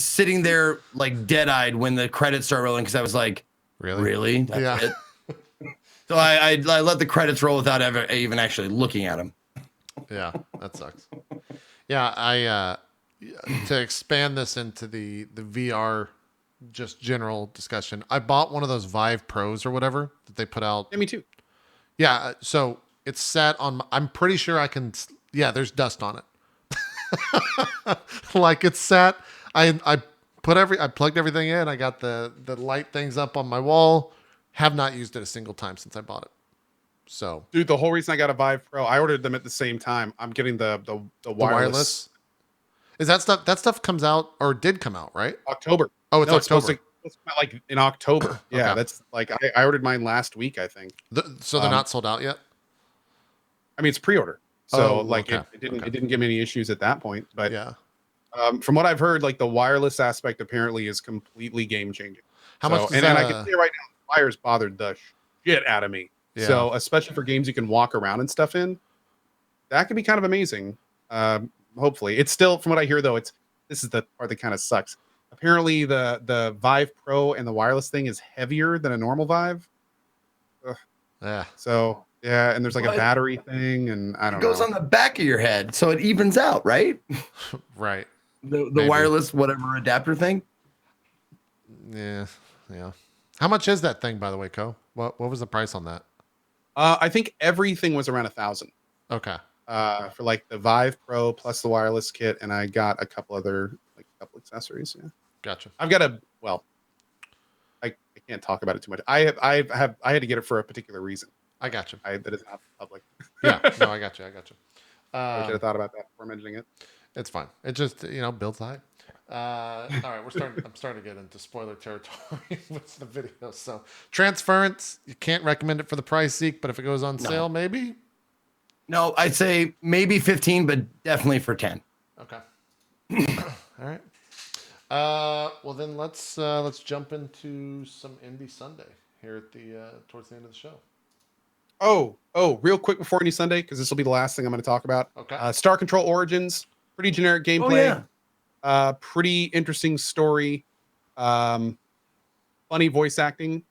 sitting there like dead-eyed when the credits started rolling because I was like, really? That's it? So I let the credits roll without ever even actually looking at them. Yeah, that sucks. Yeah, I to expand this into the VR just general discussion, I bought one of those Vive Pros or whatever that they put out. Yeah, me too. Yeah, so it's sat on I'm pretty sure I can there's dust on it. Like it's sat I plugged everything in, I got the light things up on my wall. Have not used it a single time since I bought it. So, Dude, the whole reason I got a Vive Pro, I ordered them at the same time. I'm getting the wireless. Is that stuff comes out or did come out, right? October. Oh, it's October. It's come out like in October. Yeah, Okay. that's like I ordered mine last week, I think. So they're not sold out yet? I mean, it's pre-order. So okay. it didn't give me any issues at that point. But Yeah. From what I've heard, like the wireless aspect apparently is completely game changing. How much does and I can see right now, the wires bothered the shit out of me. Yeah. So especially for games you can walk around and stuff in, that can be kind of amazing. Hopefully, it's still, from what I hear though, this is the part that kind of sucks. Apparently, the Vive Pro and the wireless thing is heavier than a normal Vive. Ugh. Yeah. So yeah, and there's like What? a battery thing, and I don't It goes know. on the back of your head, so it evens out, right? Right. The Maybe. wireless whatever adapter thing. Yeah. Yeah. How much is that thing, by the way, Co? What was the price on that? I think everything was around 1,000. Okay. For like the Vive Pro plus the wireless kit, and I got a couple other accessories. Yeah, Gotcha. I've got I can't talk about it too much. I had to get it for a particular reason. I got you. That is not public. Yeah. No, I got you. I should have thought about that before mentioning it. It's fine. It just, builds the hype. All right, I'm starting to get into spoiler territory with the video. So, Transference, you can't recommend it for the price, Zeke, but if it goes on sale, maybe. No, I'd say maybe 15, but definitely for 10. Okay. All right. Well then let's jump into some Indie Sunday here at the towards the end of the show. Oh, real quick before any Sunday, because this will be the last thing I'm going to talk about. Okay. Star Control Origins, pretty generic gameplay. Oh, yeah. Pretty interesting story. Funny voice acting,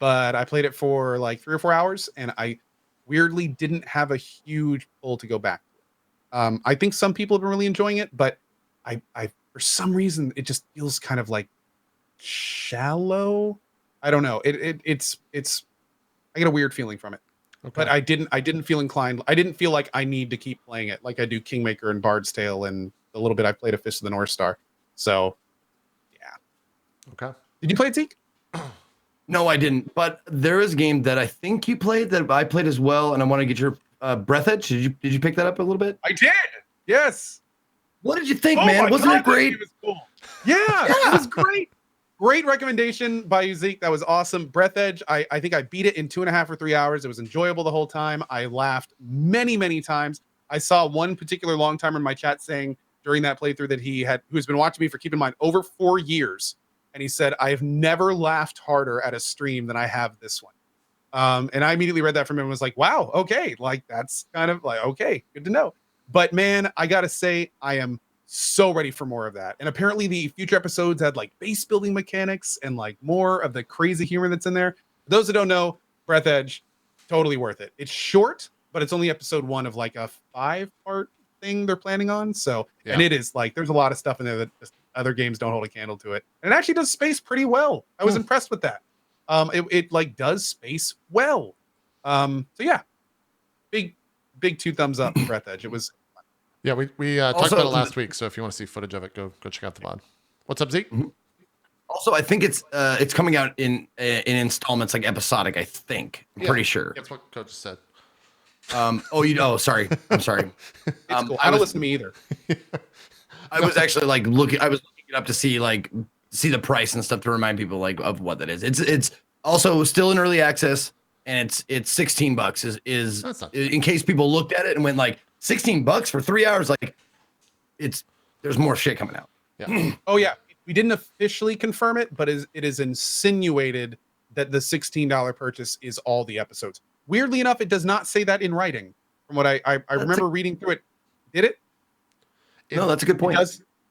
but I played it for like 3 or 4 hours, and I weirdly didn't have a huge pull to go back. I think some people have been really enjoying it, but I for some reason it just feels kind of like shallow. I don't know. It's I get a weird feeling from it. Okay. But I didn't feel inclined. I didn't feel like I need to keep playing it like I do Kingmaker and Bard's Tale and a little bit I played a Fist of the North Star. So, yeah. Okay. Did you play it, Zeke? No, I didn't. But there is a game that I think you played that I played as well, and I want to get your Breathedge. Did you pick that up a little bit? I did. Yes. What did you think, Oh man? my Wasn't God, it great? that game was cool. Yeah, it was great. Great recommendation by you, Zeke. That was awesome. Breathedge, I think I beat it in 2.5 or 3 hours. It was enjoyable the whole time. I laughed many, many times. I saw one particular long timer in my chat saying during that playthrough that who's been watching me for, keep in mind, over 4 years. And he said, I have never laughed harder at a stream than I have this one. And I immediately read that from him and was like, wow, okay. Like, that's kind of like, okay, good to know. But man, I got to say, I am so ready for more of that. And apparently the future episodes had like base building mechanics and like more of the crazy humor that's in there. For those that don't know, Breathedge, totally worth it. It's short, but it's only episode 1 of like a 5-part thing they're planning on. So, Yeah. and it is like, there's a lot of stuff in there that just other games don't hold a candle to it. And it actually does space pretty well. I was impressed with that. It like does space well. So yeah, big 2 thumbs up for Breathedge. It was Yeah, we talked Also, about it last week, so if you want to see footage of it, go check out the VOD. What's up, Zeke? Also, I think it's coming out in installments, like episodic. I think. I'm pretty sure. That's what Coach said. Sorry. I'm sorry. It's cool. I don't listen to me either. I was actually like looking it up to see the price and stuff to remind people like of what that is. It's also still in early access, and it's $16 is in case people looked at it and went like $16 for 3 hours. Like there's more shit coming out. Yeah. Oh yeah, we didn't officially confirm it, but it is insinuated that the $16 purchase is all the episodes. Weirdly enough, it does not say that in writing. From what I remember reading through it, did it? No, that's a good point.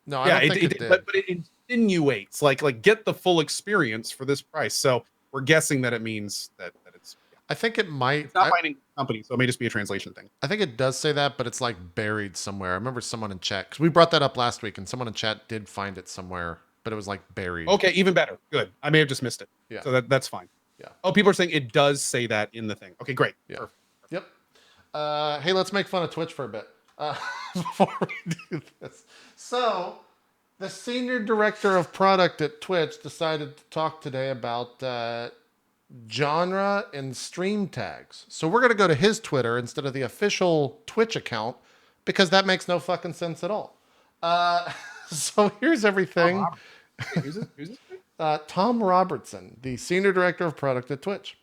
No, I don't think it did. But it insinuates like get the full experience for this price. So we're guessing that it means that it's. Yeah. I think it might. It's not binding company, so it may just be a translation thing. I think it does say that, but it's like buried somewhere. I remember someone in chat because we brought that up last week, and someone in chat did find it somewhere, but it was like buried. Okay, even better. Good. I may have just missed it. Yeah. So that's fine. Yeah. Oh, people are saying it does say that in the thing. Okay, great. Yeah. Perfect. Yep. Hey, let's make fun of Twitch for a bit before we do this. So, the senior director of product at Twitch decided to talk today about genre and stream tags. So we're going to go to his Twitter instead of the official Twitch account because that makes no fucking sense at all. So here's everything. Who's this? Tom Robertson, the senior director of product at Twitch.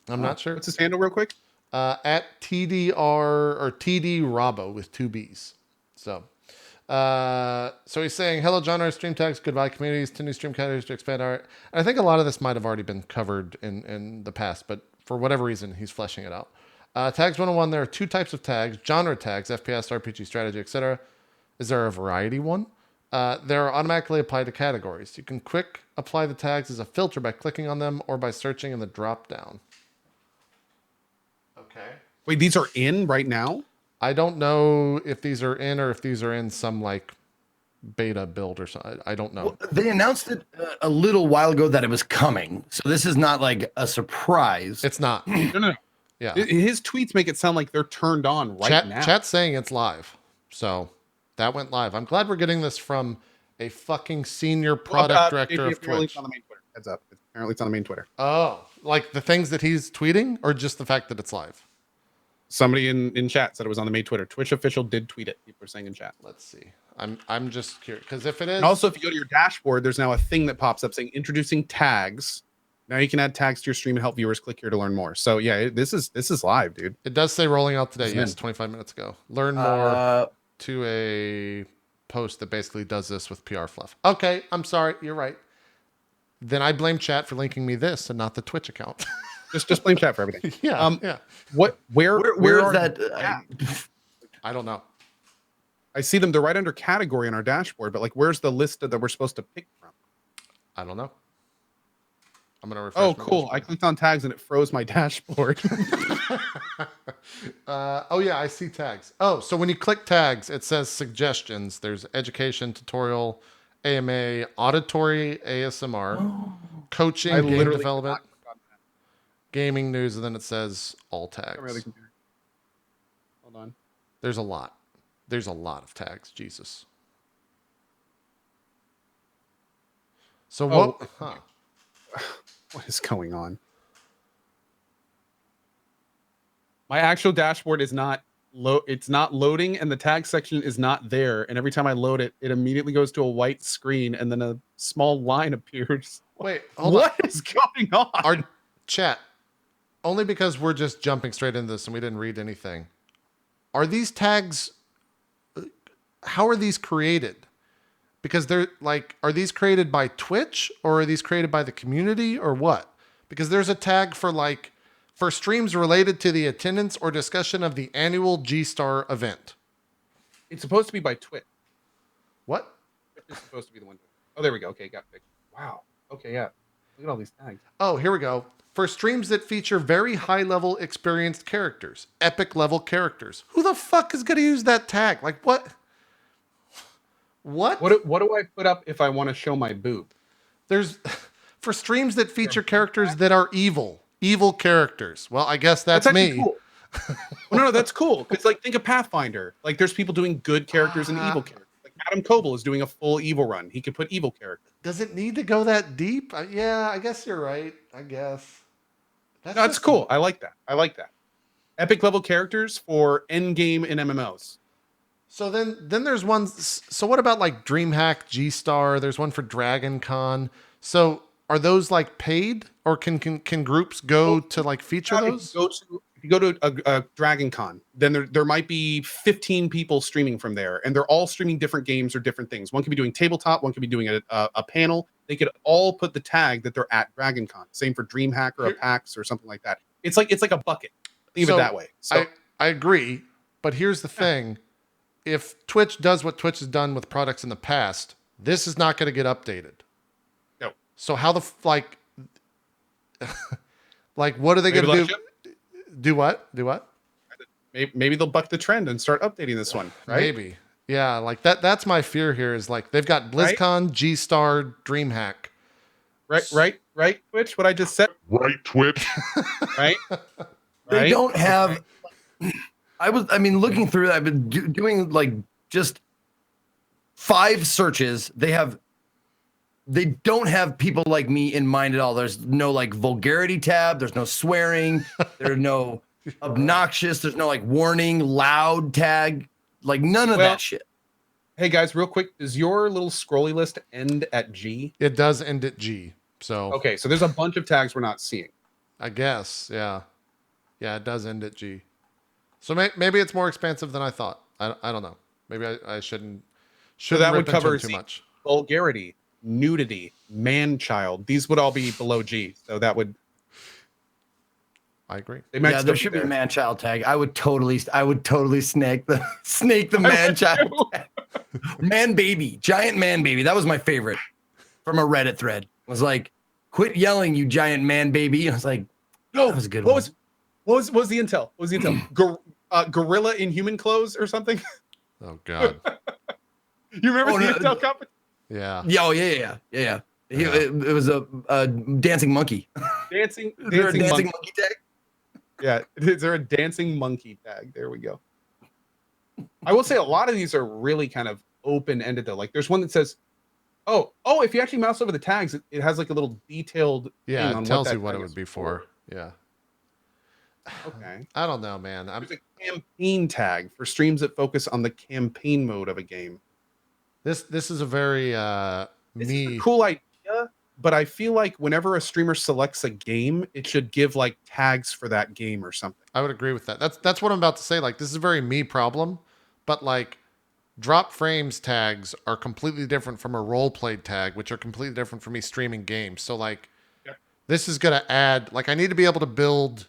I'm not sure. What's his handle real quick? At TDR or TD Robbo with 2 B's. So he's saying, hello, genre stream tags, goodbye communities, 2 new stream categories to expand art. And I think a lot of this might have already been covered in the past, but for whatever reason, he's fleshing it out. Tags 101, there are 2 types of tags, genre tags, FPS, RPG, strategy, etc. Is there a variety one? They're automatically applied to categories. You can quick apply the tags as a filter by clicking on them or by searching in the drop down. Okay. Wait, these are in right now? I don't know if these are in or if these are in some like beta build or something. I don't know. Well, they announced it a little while ago that it was coming. So this is not like a surprise. It's not. No. Yeah. His tweets make it sound like they're turned on now. Chat's saying it's live. So that went live. I'm glad we're getting this from a fucking senior product director of Twitch. It's on the main Twitter. Heads up. Apparently it's on the main Twitter. Oh, like the things that he's tweeting or just the fact that it's live? Somebody in chat said it was on the main Twitter. Twitch official did tweet it. People are saying in chat. Let's see. I'm just curious because if it is, and also if you go to your dashboard, there's now a thing that pops up saying introducing tags. Now you can add tags to your stream and help viewers. Click here to learn more. So yeah, this is live, dude. It does say rolling out today. Yes, 25 minutes ago. Learn more to a post that basically does this with PR fluff. Okay, I'm sorry. You're right. Then I blame chat for linking me this and not the Twitch account. just blame chat for everything. Yeah. Yeah. Where is that? I don't know. I see them. They're right under category on our dashboard, but like, where's the list that we're supposed to pick from? I don't know. I'm gonna refresh. Oh, cool! I clicked on tags and it froze my dashboard. Oh yeah, I see tags. Oh, so when you click tags, it says suggestions. There's education, tutorial, AMA, auditory, ASMR, coaching, game development, gaming news, and then it says all tags. Hold on. There's a lot. There's a lot of tags. Jesus. So what? What is going on? My actual dashboard is not it's not loading, and the tag section is not there. And every time I load it, it immediately goes to a white screen, and then a small line appears. Wait, hold on. What is going on? Our chat, only because we're just jumping straight into this and we didn't read anything. Are these tags? How are these created? Because they're like, are these created by Twitch or are these created by the community or what? Because there's a tag for like, for streams related to the attendance or discussion of the annual G-Star event. It's supposed to be by Twitch. What? It's supposed to be the one. Oh, there we go. Okay, got fixed. Wow. Okay, yeah. Look at all these tags. Oh, here we go. For streams that feature very high-level experienced characters, epic-level characters. Who the fuck is going to use that tag? Like, what? What do I put up if I want to show my boob? There's for streams that feature characters that are evil characters. Well, I guess that's me. Cool. Well, no, that's cool. Because like think of Pathfinder. Like there's people doing good characters and evil characters. Like Adam Coble is doing a full evil run. He could put evil characters. Does it need to go that deep? Yeah, I guess you're right. I guess. That's cool. I like that. I like that. Epic level characters for end game in MMOs. So then there's one. So what about like DreamHack, G-Star? There's one for Dragon Con. So are those like paid, or can groups go to like feature those? If you go to a Dragon Con, then there might be 15 people streaming from there, and they're all streaming different games or different things. One could be doing tabletop, one could be doing a panel. They could all put the tag that they're at Dragon Con. Same for DreamHack or a PAX or something like that. It's like a bucket. Think of it that way. So I agree, but here's the thing. If Twitch does what Twitch has done with products in the past, this is not going to get updated. No. So how like what are they going to do? Do what? Maybe they'll buck the trend and start updating this one, right? Maybe. Yeah, like that's my fear here is like they've got BlizzCon, right? G-Star, DreamHack. Right, Twitch, what I just said. Right, Twitch. Right? They don't have looking through that, I've been doing like just 5 searches. They don't have people like me in mind at all. There's no like vulgarity tab. There's no swearing. There's no obnoxious. There's no like warning, loud tag. Like none of that shit. Hey guys, real quick, does your little scrolly list end at G? It does end at G. So okay, so there's a bunch of tags we're not seeing. I guess, yeah. Yeah, it does end at G. So maybe it's more expansive than I thought. I don't know. Maybe I shouldn't so that would cover too much. Vulgarity, nudity, man-child. These would all be below G. So that would. I agree. Yeah, there should be a man-child tag. I would totally snake the man-child tag. Man baby, giant man baby. That was my favorite from a Reddit thread. It was like, quit yelling, you giant man baby. I was like, no, that was a good one. What was the intel? What was the intel? Gorilla in human clothes or something? Oh God. You remember the intel company? Yeah. Oh yeah. It was a dancing monkey. Dancing monkey tag. Yeah, is there a dancing monkey tag? There we go. I will say a lot of these are really kind of open-ended though. Like there's one that says, oh, if you actually mouse over the tags, it has like a little detailed thing on it tells you what it would be for. Yeah. Okay. I don't know, man. There's a campaign tag for streams that focus on the campaign mode of a game. This is a very This is a cool idea, but I feel like whenever a streamer selects a game, it should give like tags for that game or something. I would agree with that. That's what I'm about to say. Like this is a very me problem, but like drop frames tags are completely different from a role played tag, which are completely different from me streaming games. So like this is gonna add like I need to be able to build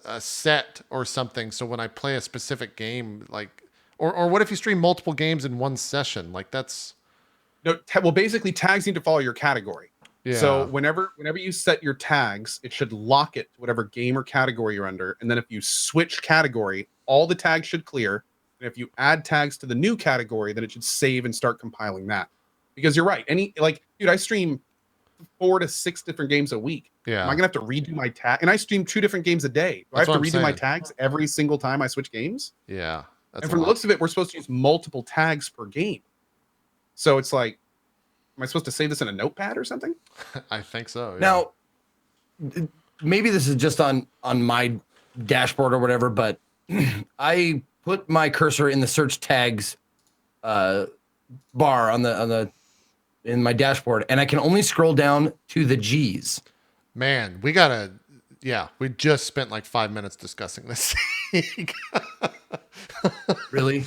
a set or something. So when I play a specific game, like, or what if you stream multiple games in one session? Like that's well, basically tags need to follow your category. Yeah. So whenever you set your tags, it should lock it to whatever game or category you're under. And then if you switch category, all the tags should clear. And if you add tags to the new category, then it should save and start compiling that. Because you're right. Dude, I stream 4 to 6 different games a week. Yeah. Am I gonna have to redo my tag? And I stream 2 different games a day. Do I have to redo my tags every single time I switch games? Yeah. And from the looks of it, we're supposed to use multiple tags per game. So it's like, am I supposed to save this in a notepad or something? I think so. Yeah. Now, maybe this is just on my dashboard or whatever, but I put my cursor in the search tags bar in my dashboard, and I can only scroll down to the G's. Man, we just spent like 5 minutes discussing this. Really?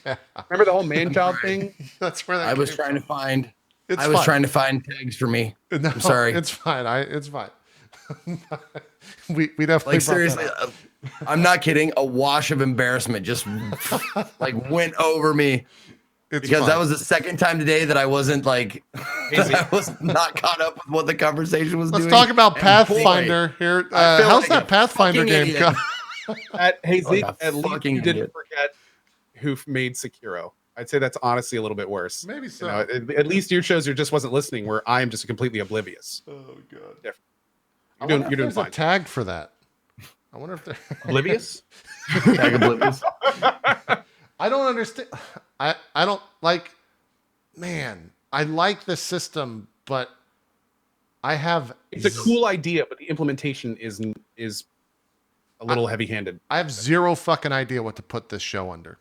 Yeah. Remember the whole man-child thing? That's where I was trying to find. It's I was trying to find tags for me. No, I'm sorry. It's fine. It's fine. we definitely like seriously. I'm not kidding. A wash of embarrassment just like went over me. Because that was the second time today that I wasn't like I was not caught up with what the conversation was doing. Let's talk about Pathfinder here. How's that Pathfinder game go? Hey Zeke, at least you didn't forget who made Sekiro. I'd say that's honestly a little bit worse. Maybe so. At least you shows you just wasn't listening, where I am just completely oblivious. Oh god. Different. You're doing fine. A tag for that. I wonder if they're oblivious. Tag oblivious. I don't understand. I don't like, man, I like the system, but I have It's a cool idea, but the implementation is a little heavy-handed. I have zero fucking idea what to put this show under.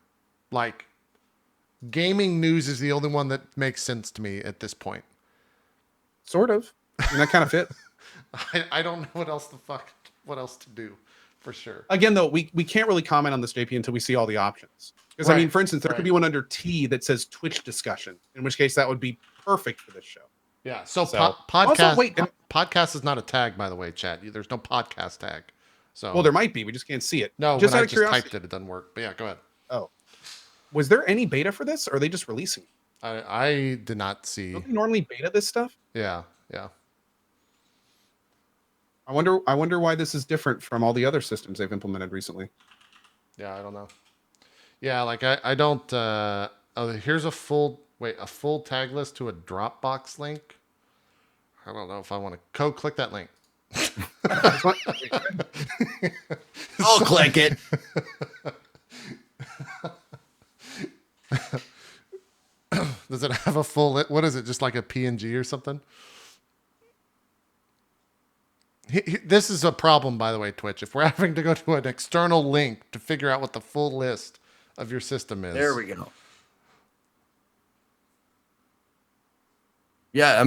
Like, gaming news is the only one that makes sense to me at this point. Sort of. And that kind of fits. I don't know what else to do, for sure. Again, though, we can't really comment on this, JP, until we see all the options. Because, I mean, for instance, there could be one under T that says Twitch discussion, in which case that would be perfect for this show. Yeah. So, podcast. Also, wait, podcast is not a tag, by the way, chat. There's no podcast tag. So, well, there might be. We just can't see it. No, just when out I of just curiosity. typed it doesn't work. But yeah, go ahead. Oh, was there any beta for this, or are they just releasing it? I did not see. Don't they normally beta this stuff? Yeah, yeah. I wonder why this is different from all the other systems they've implemented recently. Yeah, I don't know. Yeah, like I don't. Here's a full tag list to a Dropbox link. I don't know if I want to click that link. I'll click it. Does it have a full? What is it? Just like a PNG or something? This is a problem, by the way, Twitch. If we're having to go to an external link to figure out what the full list of your system is. There we go. Yeah.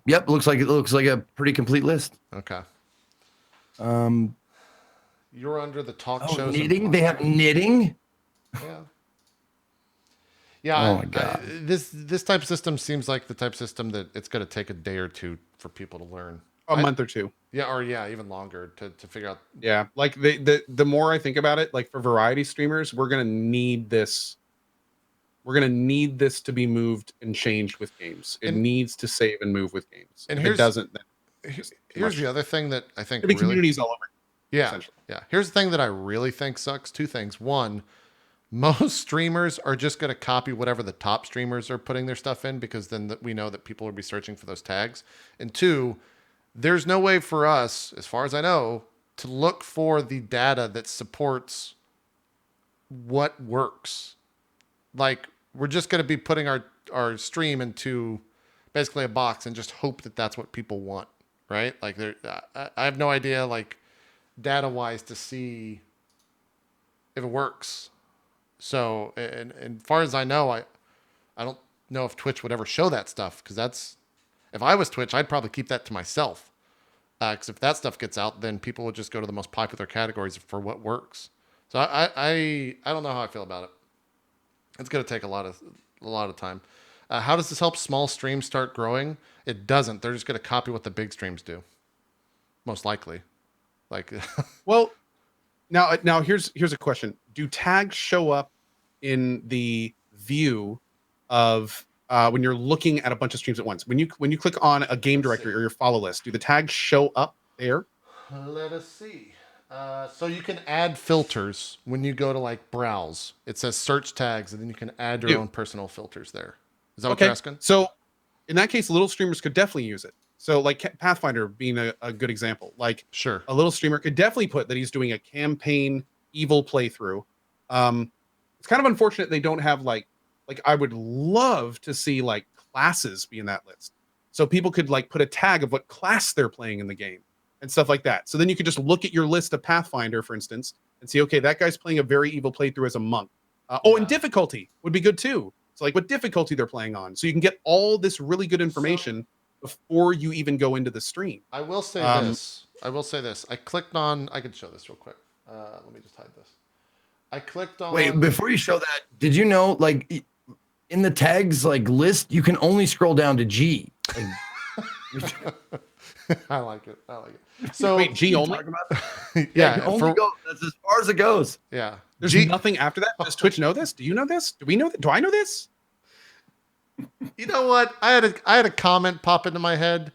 Yep. Looks like a pretty complete list. Okay. You're under the talk shows. Knitting. They have knitting. Yeah. Yeah. Oh my God. This type of system seems like the type of system that it's going to take a day or two for people to learn. A month or two. Yeah, or even longer to figure out. Yeah, like the more I think about it, like for variety streamers, we're gonna need this. We're gonna need this to be moved and changed with games. It needs to save and move with games. And if it doesn't, then here's the other thing that I think there'll be communities all over. Yeah, yeah. Here's the thing that I really think sucks. Two things. One, most streamers are just going to copy whatever the top streamers are putting their stuff in, because then we know that people will be searching for those tags. And two, there's no way for us, as far as I know, to look for the data that supports what works. Like, we're just going to be putting our stream into basically a box and just hope that that's what people want, right? Like, I have no idea, like, data-wise to see if it works. So, and as far as I know, I don't know if Twitch would ever show that stuff, because that's, if I was Twitch, I'd probably keep that to myself. Because if that stuff gets out, then people would just go to the most popular categories for what works. So I don't know how I feel about it. It's going to take a lot of time. How does this help small streams start growing? It doesn't. They're just going to copy what the big streams do, most likely. Like, well, now here's a question: do tags show up in the view of when you're looking at a bunch of streams at once? When you click on a game directory or your follow list, do the tags show up there? Let us see. So you can add filters when you go to like browse. It says search tags, and then you can add your own personal filters there. Is that what you're asking? So in that case, little streamers could definitely use it. So like Pathfinder being a good example. Like, sure, a little streamer could definitely put that he's doing a campaign evil playthrough. It's kind of unfortunate they don't have like I would love to see like classes be in that list, so people could like put a tag of what class they're playing in the game and stuff like that. So then you could just look at your list of Pathfinder, for instance, and see, okay, that guy's playing a very evil playthrough as a monk. And difficulty would be good too. So like what difficulty they're playing on, so you can get all this really good information before you even go into the stream. I will say this. I clicked on. I can show this real quick. Let me just hide this. I clicked on. Wait, before you show that, did you know, like, in the tags like list, you can only scroll down to G. Like, I like it. So wait, G only? Yeah, that's as far as it goes. Yeah, there's nothing after that. Does Twitch know this? Do you know this? Do we know that? Do I know this? You know what? I had a comment pop into my head,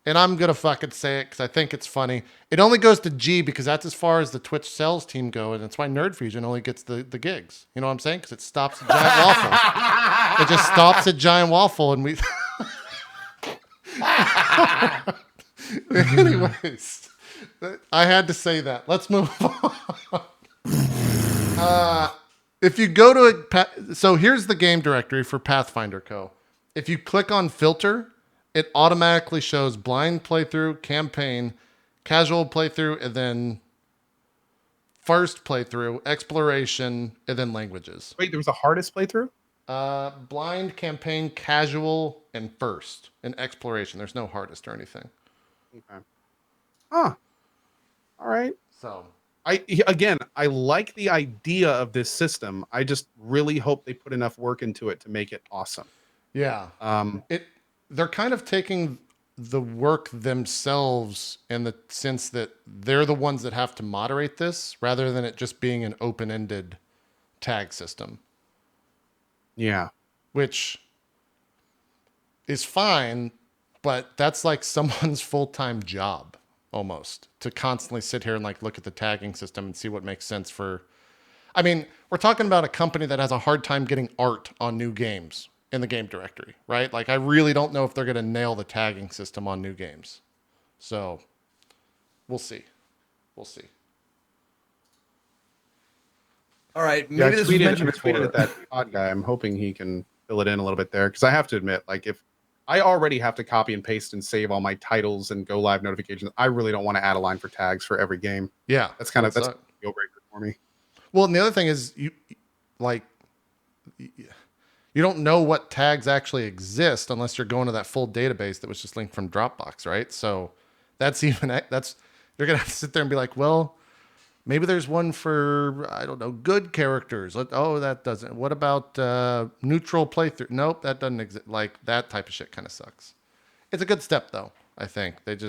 and I'm gonna fucking say it because I think it's funny. It only goes to G because that's as far as the Twitch sales team go, and that's why Nerd Fusion only gets the gigs. You know what I'm saying? Because it stops at Giant Waffle. It just stops at Giant Waffle, and we. Anyways, I had to say that. Let's move on. If you go to so here's the game directory for Pathfinder Co. If you click on filter, it automatically shows blind playthrough, campaign, casual playthrough, and then first playthrough, exploration, and then languages. Wait, there was a hardest playthrough? Blind, campaign, casual, and first. And exploration. There's no hardest or anything. Okay. Huh. All right. So I like the idea of this system. I just really hope they put enough work into it to make it awesome. yeah. They're kind of taking the work themselves in the sense that they're the ones that have to moderate this rather than it just being an open-ended tag system, Yeah. which is fine, but that's like someone's full-time job almost to constantly sit here and like look at the tagging system and see what makes sense for. I mean, we're talking about a company that has a hard time getting art on new games in the game directory, right? Like, I really don't know if they're going to nail the tagging system on new games. So, we'll see. We'll see. All right, Yeah, maybe this was mentioned I tweeted at that odd guy. I'm hoping he can fill it in a little bit there because I have to admit, like, if I already have to copy and paste and save all my titles and go live notifications, I really don't want to add a line for tags for every game. Yeah. That's a deal breaker for me. Well, and the other thing is you don't know what tags actually exist unless you're going to that full database that was just linked from Dropbox, right? So that's you're gonna have to sit there and be like, well, maybe there's one for, I don't know, good characters. That doesn't. What about neutral playthrough? Nope, that doesn't exist. Like, that type of shit kind of sucks. It's a good step though. I think it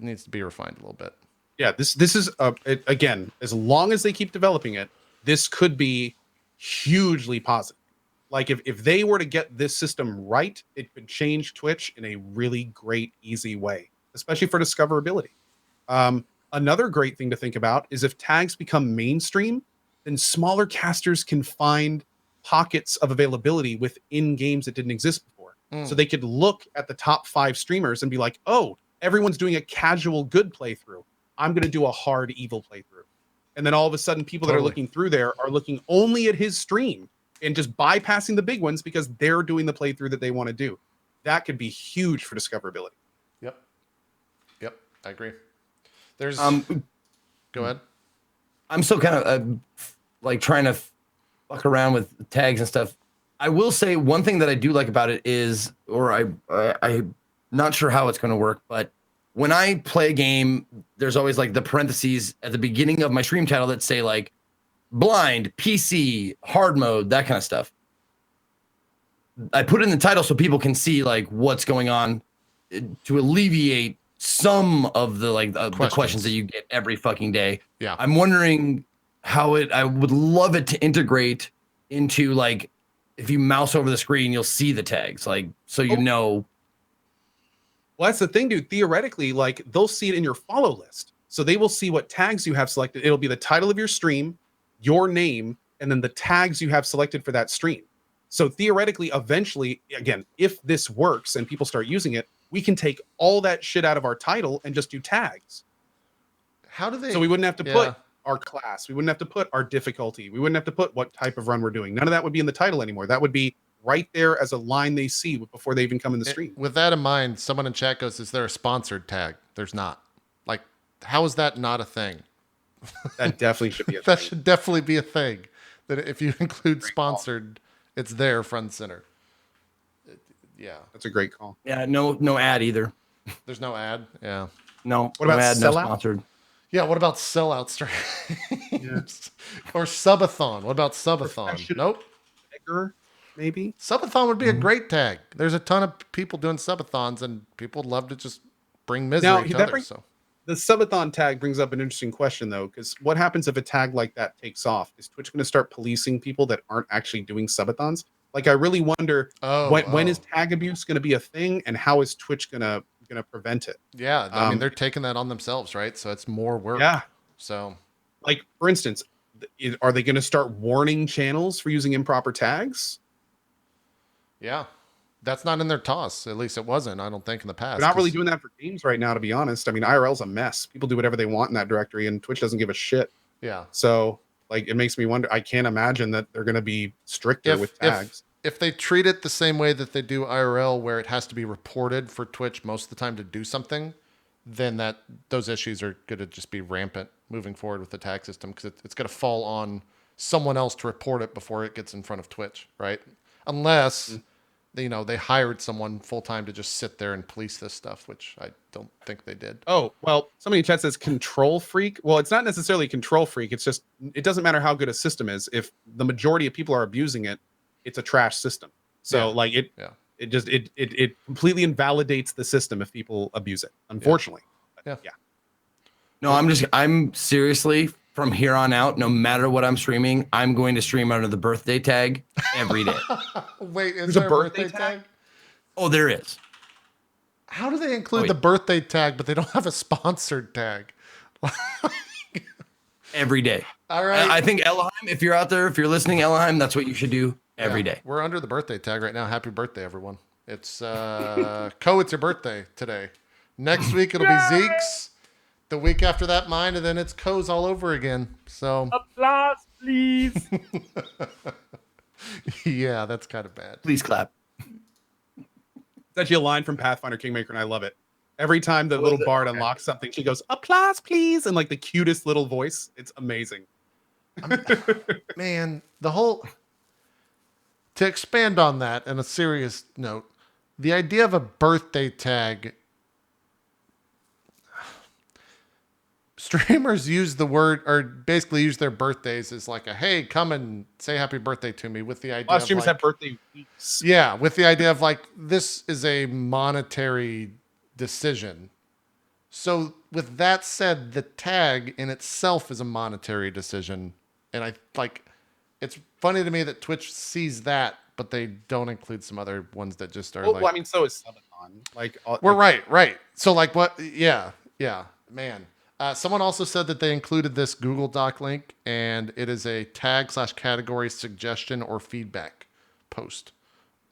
needs to be refined a little bit. Yeah, this is again, as long as they keep developing it, this could be hugely positive. Like if they were to get this system right, it could change Twitch in a really great, easy way, especially for discoverability. Another great thing to think about is if tags become mainstream, then smaller casters can find pockets of availability within games that didn't exist before. So they could look at the top 5 streamers and be like, oh, everyone's doing a casual good playthrough. I'm going to do a hard evil playthrough. And then all of a sudden, people that are looking through there are looking only at his stream and just bypassing the big ones because they're doing the playthrough that they want to do. That could be huge for discoverability. Yep, I agree. There's go ahead. I'm still kind of like trying to fuck around with tags and stuff. I will say one thing that I do like about it is, or I'm not sure how it's going to work, but when I play a game, there's always like the parentheses at the beginning of my stream title that say like blind, PC, hard mode, that kind of stuff. I put it in the title so people can see like what's going on to alleviate some of the the questions that you get every fucking day. Yeah. I'm wondering how I would love it to integrate into like, if you mouse over the screen, you'll see the tags, like, so you know. Well, that's the thing, dude. Theoretically, like, they'll see it in your follow list. So they will see what tags you have selected. It'll be the title of your stream, your name, and then the tags you have selected for that stream. So theoretically, eventually, again, if this works and people start using it, we can take all that shit out of our title and just do tags. How do they? So we wouldn't have to put our class. We wouldn't have to put our difficulty. We wouldn't have to put what type of run we're doing. None of that would be in the title anymore. That would be right there as a line they see before they even come in the stream. With that in mind, someone in chat goes, is there a sponsored tag? There's not. Like, how is that not a thing? That definitely should be a That thing. should definitely be a thing. That if you include sponsored, it's there front and center. Yeah. That's a great call. Yeah, no ad either. There's no ad. Yeah. No. What about no ad, no sellout? sponsored? Yeah, what about sellout streams? Or subathon? What about subathon? Nope. Bigger, maybe? Subathon would be a great tag. There's a ton of people doing subathons, and people would love to just bring misery to others. The subathon tag brings up an interesting question, though, because what happens if a tag like that takes off? Is Twitch going to start policing people that aren't actually doing subathons? Like, I really wonder when is tag abuse going to be a thing, and how is Twitch going to prevent it? Yeah, I mean, they're taking that on themselves, right? So it's more work. Yeah. So, like, for instance, are they going to start warning channels for using improper tags? Yeah. That's not in their toss. At least it wasn't, I don't think, in the past. They're not really doing that for games right now, to be honest. I mean, IRL's a mess. People do whatever they want in that directory, and Twitch doesn't give a shit. Yeah. So, Like, it makes me wonder. I can't imagine that they're going to be stricter with tags. If they treat it the same way that they do IRL, where it has to be reported for Twitch most of the time to do something, then those issues are going to just be rampant moving forward with the tag system, because it's going to fall on someone else to report it before it gets in front of Twitch, right? Unless they hired someone full time to just sit there and police this stuff, which I don't think they did. Oh, well, somebody in chat says control freak. Well, it's not necessarily control freak. It's just, it doesn't matter how good a system is. If the majority of people are abusing it, it's a trash system. So it completely invalidates the system if people abuse it, unfortunately. Yeah. No, I'm seriously, from here on out, no matter what I'm streaming, I'm going to stream under the birthday tag every day. Wait, is there a birthday tag? Oh, there is. How do they include the birthday tag, but they don't have a sponsored tag? Every day. All right. I think Elheim, if you're out there, if you're listening, Elheim, that's what you should do every day. We're under the birthday tag right now. Happy birthday, everyone. It's Co, it's your birthday today. Next week it'll be Zeke's. The week after that, mine, and then it's Co's all over again. So applause, please. Yeah, that's kind of bad. Please clap. It's actually a line from Pathfinder Kingmaker, and I love it. Every time the little bard unlocks something, she goes, applause, please, in like the cutest little voice. It's amazing. Man, to expand on that in a serious note, the idea of a birthday tag, streamers use the word, or basically use their birthdays as like a, hey, come and say happy birthday to me, with the idea A lot of streamers like, have birthday weeks. Yeah, with the idea of like, this is a monetary decision. So with that said, the tag in itself is a monetary decision. And I like, it's funny to me that Twitch sees that, but they don't include some other ones that just are Well, I mean, so is Subathon. Like, we're right. So like what? Yeah, man. Someone also said that they included this Google Doc link, and it is a tag/category suggestion or feedback post.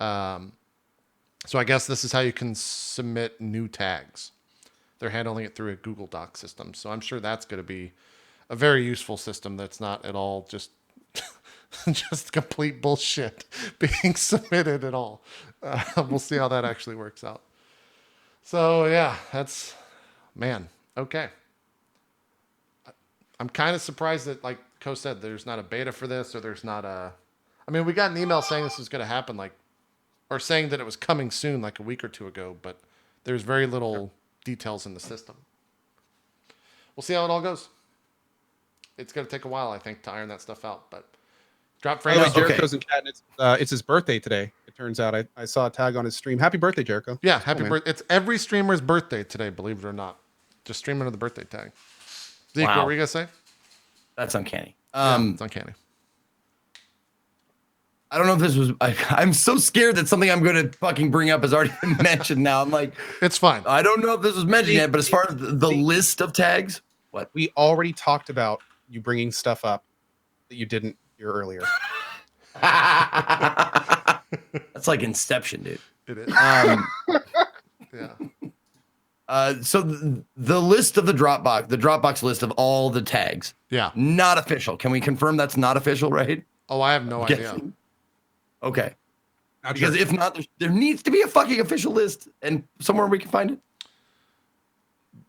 So I guess this is how you can submit new tags. They're handling it through a Google Doc system. So I'm sure that's going to be a very useful system that's not at all just just complete bullshit being submitted at all. We'll see how that actually works out. So yeah, that's, man, okay. I'm kind of surprised that, like Co said, there's not a beta for this, or there's not a, I mean, we got an email saying this was going to happen, like, or saying that it was coming soon, like a week or two ago, but there's very little details in the system. We'll see how it all goes. It's going to take a while, I think, to iron that stuff out, but drop frames. Anyway, Jericho's in chat, and it's his birthday today. It turns out I saw a tag on his stream. Happy birthday, Jericho. Yeah, happy birthday. It's every streamer's birthday today, believe it or not. Just stream under the birthday tag. Zeke, Wow. what were you going to say? That's uncanny. It's uncanny. I don't know if this was, I'm so scared that something I'm going to fucking bring up has already been mentioned now. I'm like, it's fine. I don't know if this was mentioned yet, but as far as the list of tags, what? We already talked about you bringing stuff up that you didn't hear earlier. That's like Inception, dude. It is. Yeah. So the list of the Dropbox list of all the tags, not official. Can we confirm that's not official, right? Oh, I have no idea. Okay. Not Because sure. if not, there needs to be a fucking official list and somewhere we can find it.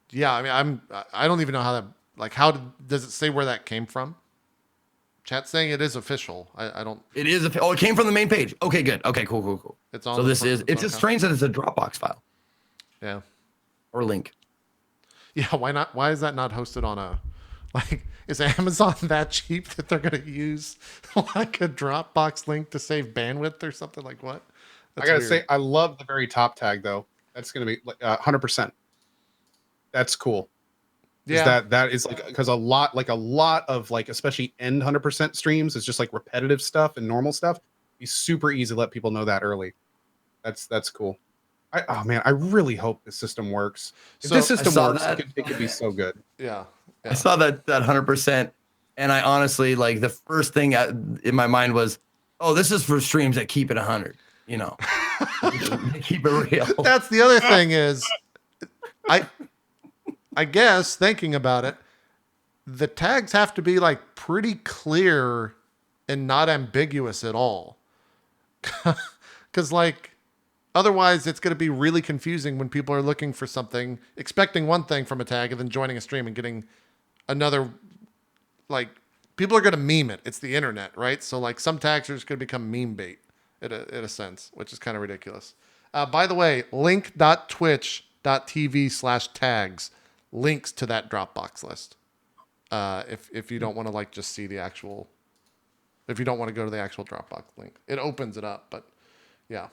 Yeah, I mean, I don't even know how that, like, does it say where that came from? Chat saying it is official. I don't. It is. It came from the main page. Okay, good. Okay, cool. It's on. So it's just strange that it's a Dropbox file. Yeah. Or link. Yeah, why not? Why is that not hosted on a, like, is Amazon that cheap that they're going to use like a Dropbox link to save bandwidth or something? Like what? I gotta say, I love the very top tag though. That's gonna be 100%. That's cool. Yeah, that is like, because a lot of like, especially end 100% streams is just like repetitive stuff and normal stuff. Be super easy to let people know that early. That's cool. Oh man, I really hope this system works. If So, this system saw works, that. it could be so good. yeah. I saw that 100%, and I honestly, like, the first thing in my mind was, oh, this is for streams that keep it 100. You know, keep it real. That's the other thing is, I guess thinking about it, the tags have to be like pretty clear and not ambiguous at all. Because like otherwise it's going to be really confusing when people are looking for something, expecting one thing from a tag and then joining a stream and getting another. Like people are going to meme it. It's the internet, right? So like some tags are just going to become meme bait in a sense, which is kind of ridiculous. By the way, link.twitch.tv/tags links to that Dropbox list. If you don't want to like just see the actual, if you don't want to go to the actual Dropbox link, it opens it up. But yeah,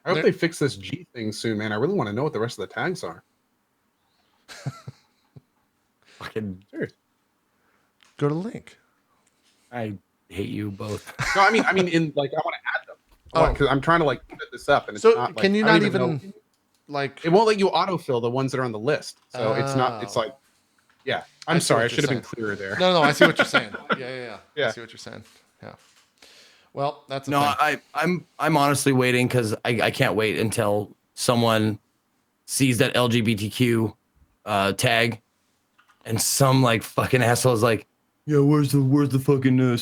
I hope they fix this G thing soon, man. I really want to know what the rest of the tags are. Fucking Serious. go to the link. I hate you both. No, I mean, in like I want to add them. Because I'm trying to like set this up, and it's So not. Like, can you I don't not even know. like? It won't let you autofill the ones that are on the list. So it's not. It's like, yeah. I'm see sorry. I what you're should have been saying. clearer there. No, I see what you're saying. Yeah. Yeah. I see what you're saying. Yeah. Well, that's a No, thing. I'm honestly waiting because I can't wait until someone sees that LGBTQ tag, and some like fucking asshole is like, yeah, where's the fucking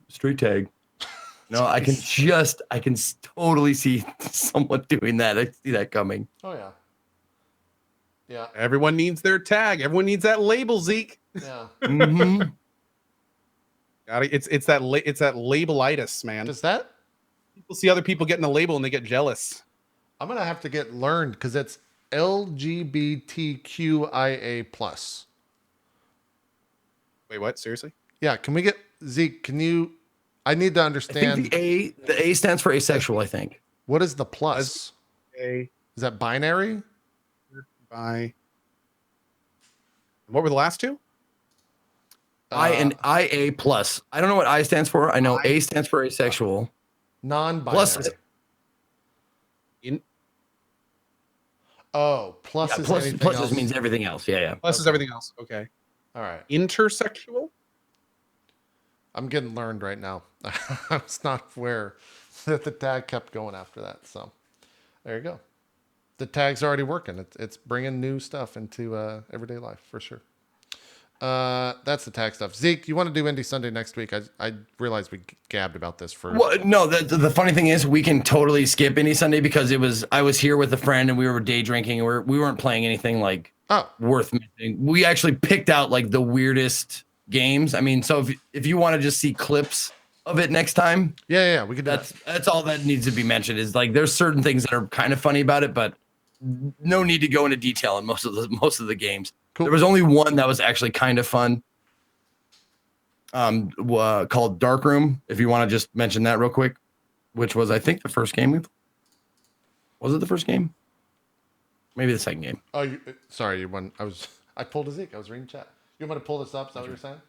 straight tag? No, I can totally see someone doing that. I see that coming. Oh yeah. Yeah. Everyone needs their tag. Everyone needs that label, Zeke. Yeah. Mm-hmm. It's that labelitis, man. Does that? People see other people getting a label and they get jealous. I'm gonna have to get learned because it's LGBTQIA plus. Wait, what? Seriously? Yeah. Can we get Zeke? Can you? I need to I understand. think the A stands for asexual, I think. What is the plus? A Is that binary? by. What were the last two? I and IA plus. I don't know what I stands for. I know A stands for asexual. Non-binary. Plus- plus Yeah, is plus anything plus else. just means everything else. Yeah. Plus is everything else. Okay. All right. Intersexual? I'm getting learned right now. I was not aware that the tag kept going after that. So there you go. The tag's already working. It's bringing new stuff into everyday life for sure. That's the tag stuff. Zeke, you want to do Indie Sunday next week? I realized we gabbed about this for. Well, no, the funny thing is we can totally skip any Sunday because I was here with a friend and we were day drinking and we weren't playing anything like worth mentioning. We actually picked out like the weirdest games. I mean, so if you want to just see clips of it next time, yeah, we could do that. That's all that needs to be mentioned is like there's certain things that are kind of funny about it, but no need to go into detail in most of the games. Cool. There was only one that was actually kind of fun. Called Dark Room. If you want to just mention that real quick, which was I think the first game was it the first game? Maybe the second game. Oh, sorry, you won. I pulled a Zeke. I was reading chat. You want me to pull this up? Is that what you're saying?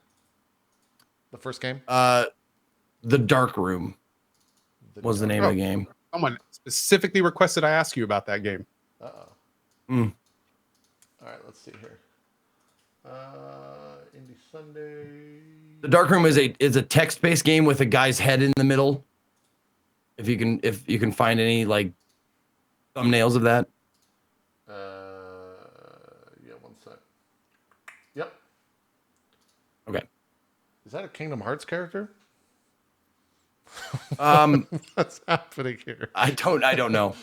The first game? The Dark Room was the name of the game. Someone specifically requested I ask you about that game. All right, let's see here. Indie Sunday. The Dark Room is a text-based game with a guy's head in the middle. If you can find any like thumbnails of that. Yeah, one sec. Yep. Okay. Is that a Kingdom Hearts character? What's happening here? I don't know.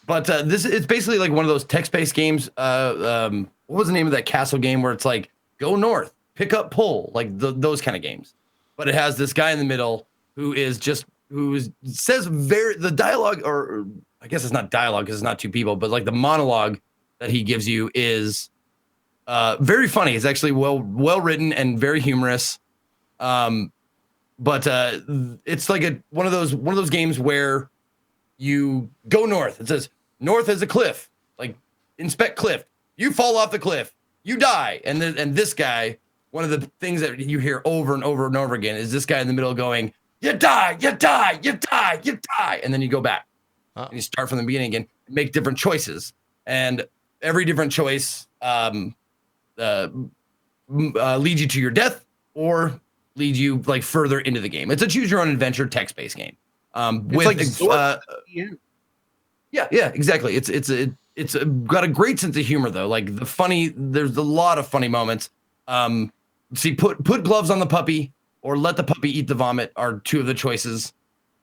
But it's basically like one of those text-based games. What was the name of that castle game where it's like go north, pick up, pull, like those kind of games. But it has this guy in the middle who says the dialogue, or I guess it's not dialogue because it's not two people, but like the monologue that he gives you is very funny. It's actually well written and very humorous. But it's like one of those games where you go north. It says north is a cliff. Like inspect cliff. You fall off the cliff. You die. And this guy, one of the things that you hear over and over and over again is this guy in the middle going, "You die, you die, you die, you die," and then you go back and you start from the beginning again. Make different choices, and every different choice leads you to your death or leads you like further into the game. It's a choose your own adventure text-based game. Yeah, exactly. It's got a great sense of humor though. Like there's a lot of funny moments. see, put gloves on the puppy or let the puppy eat the vomit are two of the choices.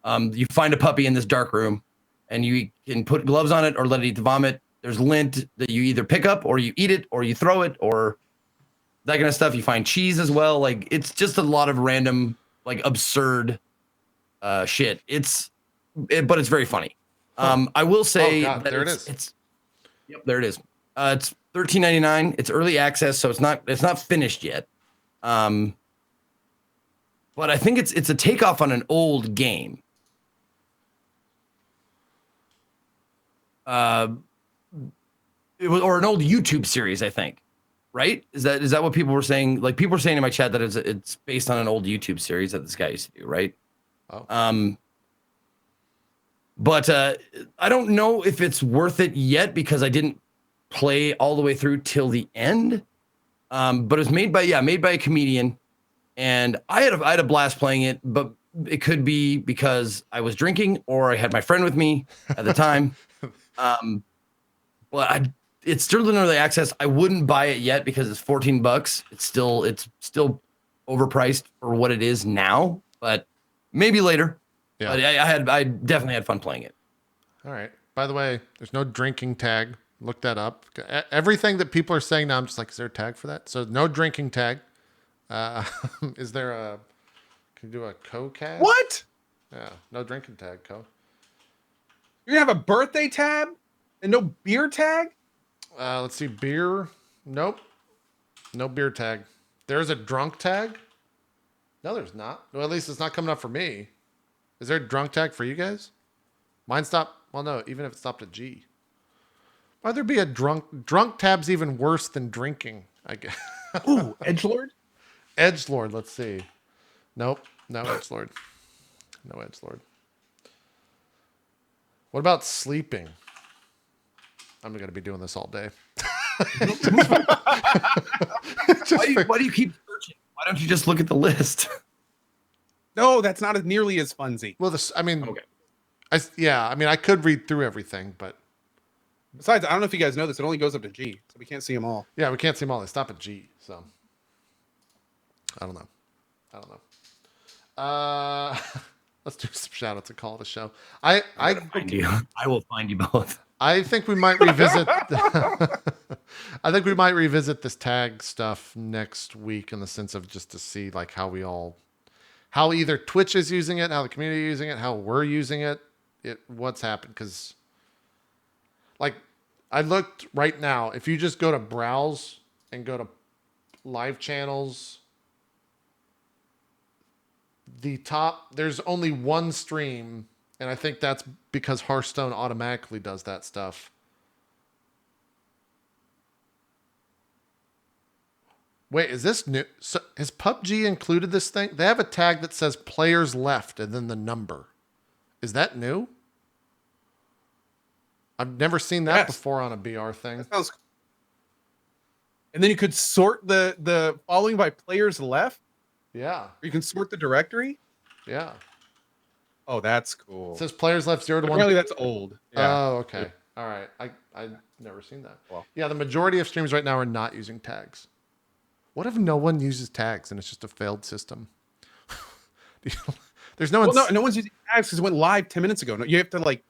You find a puppy in this dark room, and you can put gloves on it or let it eat the vomit. There's lint that you either pick up or you eat it or you throw it or that kind of stuff. You find cheese as well. Like, it's just a lot of random, like, absurd shit. But it's very funny. I will say God, that there it is. It's yep, there it is. It's $13.99. It's early access, so it's not finished yet. But I think it's a takeoff on an old game. It was, or an old YouTube series, I think. Right? Is that what people were saying? Like, people were saying in my chat that it's based on an old YouTube series that this guy used to do, right? Oh. But I don't know if it's worth it yet because I didn't play all the way through till the end. But it's made by a comedian, and I had a blast playing it. But it could be because I was drinking or I had my friend with me at the time. But it's still in early access. I wouldn't buy it yet because it's $14. It's still overpriced for what it is now, but maybe later. Yeah. But I definitely had fun playing it. All right. By the way, there's no drinking tag. Look that up. Everything that people are saying now, I'm just like, is there a tag for that? So no drinking tag. Is there a? Can you do a co-cast? What? Yeah. No drinking tag. Co. You're gonna have a birthday tab and no beer tag? Let's see. Beer. Nope. No beer tag. There's a drunk tag. No, there's not. Well, at least it's not coming up for me. Is there a drunk tag for you guys? Mine stopped. Well, no, even if it stopped at G. Why'd there be a drunk tab's even worse than drinking, I guess. Ooh, edgelord. Edgelord, let's see. Nope, no edgelord. No edgelord. What about sleeping? I'm gonna be doing this all day. Why do you keep searching? Why don't you just look at the list? No, that's not nearly as funsy. Well, I mean, Okay. I could read through everything, but Besides, I don't know if you guys know this. It only goes up to G, so we can't see them all. yeah, we can't see them all. They stop at G, so I don't know. Let's do some shout outs and call it a show. I will find you both. I think we might revisit. I think we might revisit this tag stuff next week in the sense of just to see like how either Twitch is using it, how the community is using it, how we're using it, what's happened. Because like I looked right now, if you just go to browse and go to live channels, there's only one stream, and I think that's because Hearthstone automatically does that stuff. Wait, is this new? So has PUBG included this thing? They have a tag that says players left and then the number. Is that new? I've never seen that before on a BR thing. That sounds cool. And then you could sort the following by players left. Yeah. Or you can sort the directory. Yeah. Oh, that's cool. It says players left 0 to 1. Apparently that's old. Yeah. Oh, okay. All right. I've never seen that. Well. Yeah, the majority of streams right now are not using tags. What if no one uses tags and it's just a failed system? There's no one. Well, no one's using tags because it went live 10 minutes ago. No, you have to like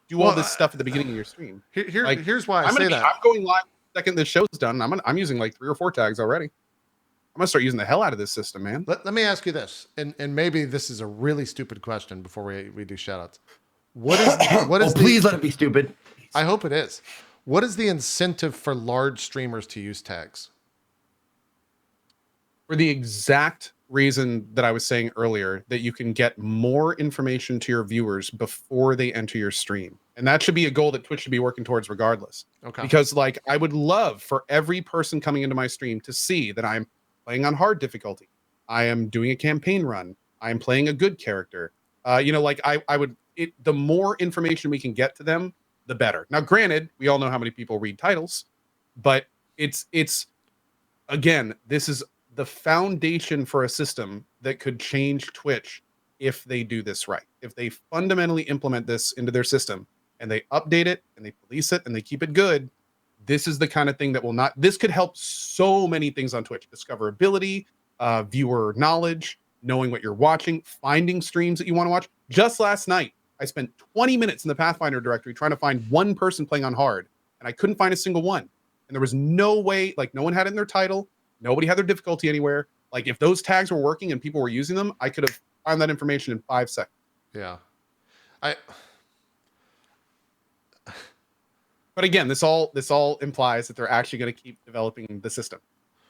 do all this stuff at the beginning of your stream. Here's why I say that. I'm going live the second this show's done. I'm using like 3 or 4 tags already. I'm gonna start using the hell out of this system, man. Let me ask you this, and maybe this is a really stupid question before we do shoutouts. What is please let it be stupid. I hope it is. What is the incentive for large streamers to use tags? For the exact reason that I was saying earlier, that you can get more information to your viewers before they enter your stream. And that should be a goal that Twitch should be working towards regardless. Okay. Because like I would love for every person coming into my stream to see that I'm playing on hard difficulty. I am doing a campaign run. I am playing a good character. The more information we can get to them, the better. Now, granted, we all know how many people read titles, but it's again, this is the foundation for a system that could change Twitch if they do this right. If they fundamentally implement this into their system and they update it and they police it and they keep it good, this is the kind of thing that this could help so many things on Twitch. Discoverability, viewer knowledge, knowing what you're watching, finding streams that you want to watch. Just last night, I spent 20 minutes in the Pathfinder directory trying to find one person playing on hard, and I couldn't find a single one. And there was no way, like no one had it in their title. Nobody had their difficulty anywhere. Like if those tags were working and people were using them, I could have found that information in 5 seconds. Yeah. But again, this all implies that they're actually going to keep developing the system.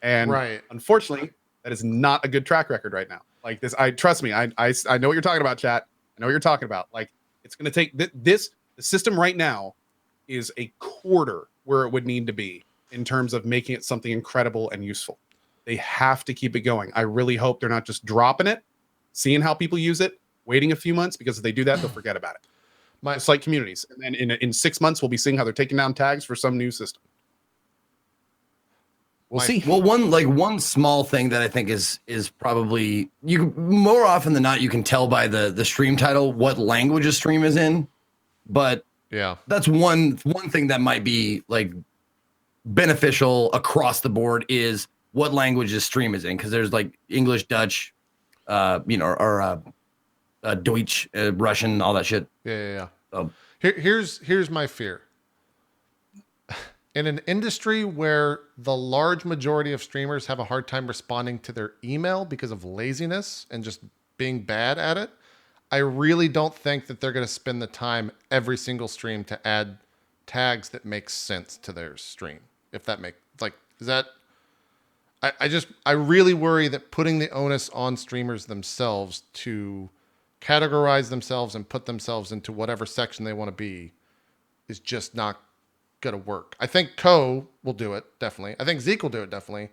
And unfortunately, that is not a good track record right now. Like this, trust me, I know what you're talking about, chat. I know what you're talking about. Like it's going to take the system right now is a quarter where it would need to be in terms of making it something incredible and useful. They have to keep it going. I really hope they're not just dropping it, seeing how people use it, waiting a few months, because if they do that, they'll forget about it. Just like communities. And then in 6 months, we'll be seeing how they're taking down tags for some new system. We'll see. Well, one small thing that I think is probably, you more often than not, you can tell by the stream title what language a stream is in. But yeah, that's one thing that might be like beneficial across the board is what language the stream is in, because there's like English, Dutch, or Deutsch, Russian, all that shit. Yeah. Here's my fear. In an industry where the large majority of streamers have a hard time responding to their email because of laziness and just being bad at it, I really don't think that they're going to spend the time every single stream to add tags that make sense to their stream. If that makes, like, is that, I really worry that putting the onus on streamers themselves to categorize themselves and put themselves into whatever section they want to be is just not going to work. I think Ko will do it, definitely. I think Zeke will do it, definitely.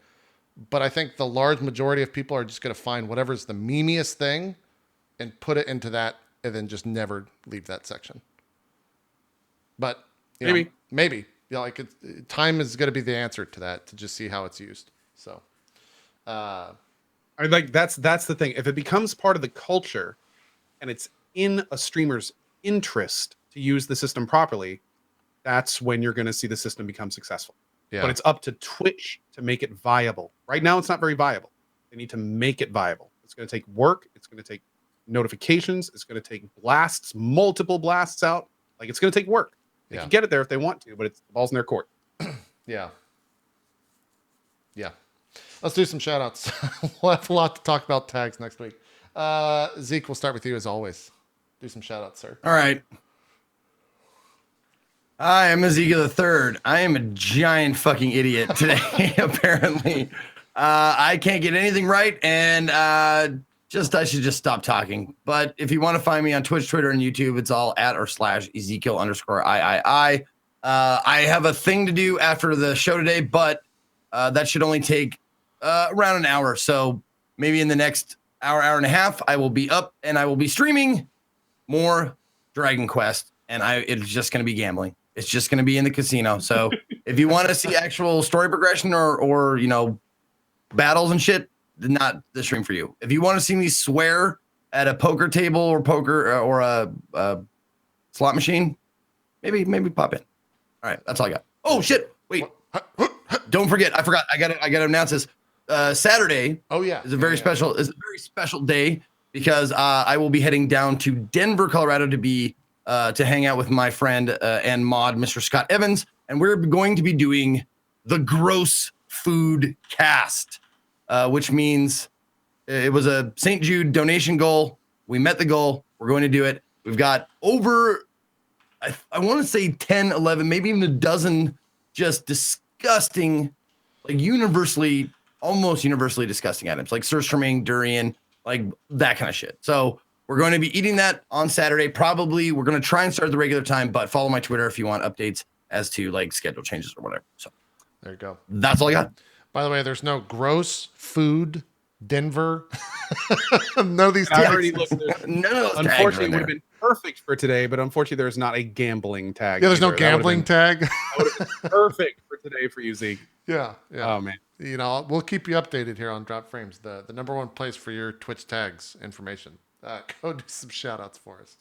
But I think the large majority of people are just going to find whatever's the memeiest thing and put it into that and then just never leave that section. But maybe. Yeah, like time is going to be the answer to that, to just see how it's used. So, I like that's the thing. If it becomes part of the culture and it's in a streamer's interest to use the system properly, that's when you're going to see the system become successful. Yeah. But it's up to Twitch to make it viable. Right now, it's not very viable. They need to make it viable. It's going to take work. It's going to take notifications. It's going to take blasts, multiple blasts out. Like, it's going to take work. They can get it there if they want to, but the ball's in their court. Yeah. Let's do some shout outs. We'll have a lot to talk about tags next week. Zeke, we'll start with you as always. Do some shout outs, sir. All right. I am Ezekiel the Third. I am a giant fucking idiot today, apparently. I can't get anything right, and I should just stop talking. But if you want to find me on Twitch, Twitter, and YouTube, it's all @Ezekiel_III. I have a thing to do after the show today, but that should only take around an hour. So maybe in the next hour and a half, I will be up and I will be streaming more Dragon Quest, and it's just going to be gambling. It's just going to be in the casino. So if you want to see actual story progression or battles and shit, not the stream for you. If you want to see me swear at a poker table or a slot machine, maybe pop in. All right, that's all I got. Oh shit! Wait, don't forget. I forgot. I got to announce this. Saturday. Oh yeah, is a very special day because I will be heading down to Denver, Colorado to hang out with my friend and mod, Mr. Scott Evans, and we're going to be doing the Gross Food Cast, which means it was a St. Jude donation goal. We met the goal. We're going to do it. We've got over, I want to say 10, 11, maybe even a dozen just disgusting, like almost universally disgusting items, like surströmming, durian, like that kind of shit. So we're going to be eating that on Saturday. Probably we're going to try and start the regular time, but follow my Twitter if you want updates as to like schedule changes or whatever. So there you go. That's all I got. By the way, there's no Gross Food Denver. None of these tags. Unfortunately, it would have been perfect for today, but unfortunately, there's not a gambling tag. Yeah, there's no gambling tag. That would have been perfect for today for you, Zeke. Yeah. Oh man. We'll keep you updated here on Drop Frames, the number one place for your Twitch tags information. Go do some shout outs for us.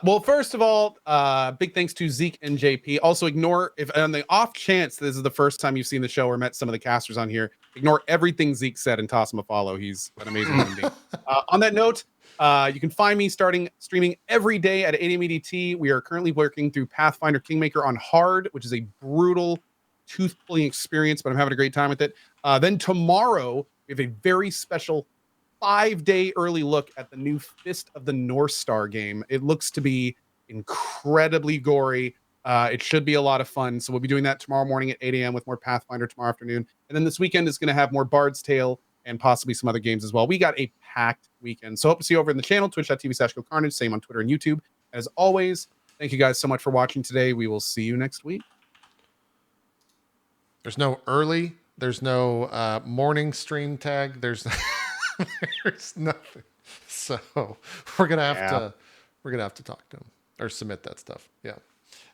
Well, first of all, big thanks to Zeke and JP. Also, ignore if on the off chance this is the first time you've seen the show or met some of the casters on here, Ignore everything Zeke said and toss him a follow. He's an amazing human being. On that note, you can find me streaming every day at 8 a.m. EDT. We are currently working through Pathfinder Kingmaker on hard, which is a brutal tooth-pulling experience, but I'm having a great time with it. Then tomorrow, we have a very special 5-day early look at the new Fist of the North Star game. It looks to be incredibly gory. It should be a lot of fun. So we'll be doing that tomorrow morning at 8 a.m. with more Pathfinder tomorrow afternoon. And then this weekend is going to have more Bard's Tale and possibly some other games as well. We got a packed weekend. So hope to see you over in the channel, twitch.tv/GoCarnage. Same on Twitter and YouTube. As always, thank you guys so much for watching today. We will see you next week. There's no early. There's no morning stream tag. There's there's nothing. So we're gonna have to talk to him or submit that stuff. Yeah.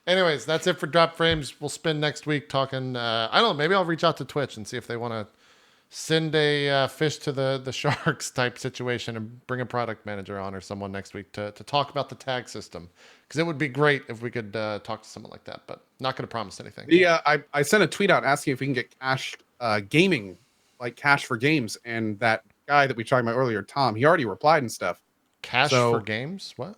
Anyways, that's it for Drop Frames. We'll spend next week talking. I don't know. Maybe I'll reach out to Twitch and see if they want to send a fish to the sharks type situation and bring a product manager on or someone next week to talk about the tag system, because it would be great if we could talk to someone like that, but not going to promise anything. I sent a tweet out asking if we can get cached gaming, like cash for games, and that guy that we talked about earlier, Tom, he already replied and stuff. Cash for games? What?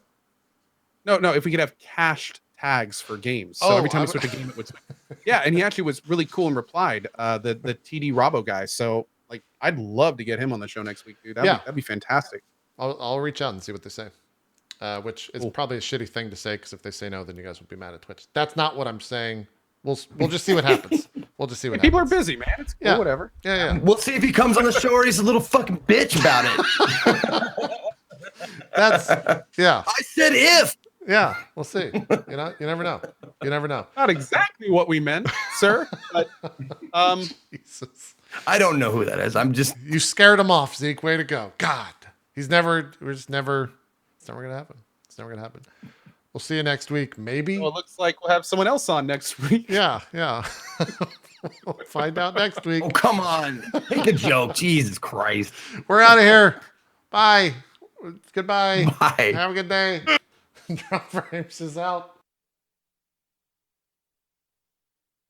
No, if we could have cached tags for games. So every time we switch a game, it would. Yeah, and he actually was really cool and replied. The TD Robo guy. So like, I'd love to get him on the show next week, dude. That'd be fantastic. I'll reach out and see what they say. Which is probably a shitty thing to say, because if they say no, then you guys will be mad at Twitch. That's not what I'm saying. We'll just see what happens. We'll just see what happens. People are busy, man. It's cool, whatever. Yeah. We'll see if he comes on the show or he's a little fucking bitch about it. I said if. Yeah, we'll see. You never know. You never know. Not exactly what we meant, sir. But Jesus. I don't know who that is. You scared him off, Zeke. Way to go. God. It's never gonna happen. It's never gonna happen. We'll see you next week, maybe. Well, it looks like we'll have someone else on next week. Yeah. We'll find out next week. Oh, come on. Take a joke. Jesus Christ. We're out of here. Bye. Goodbye. Bye. Have a good day. Drop Frames is out.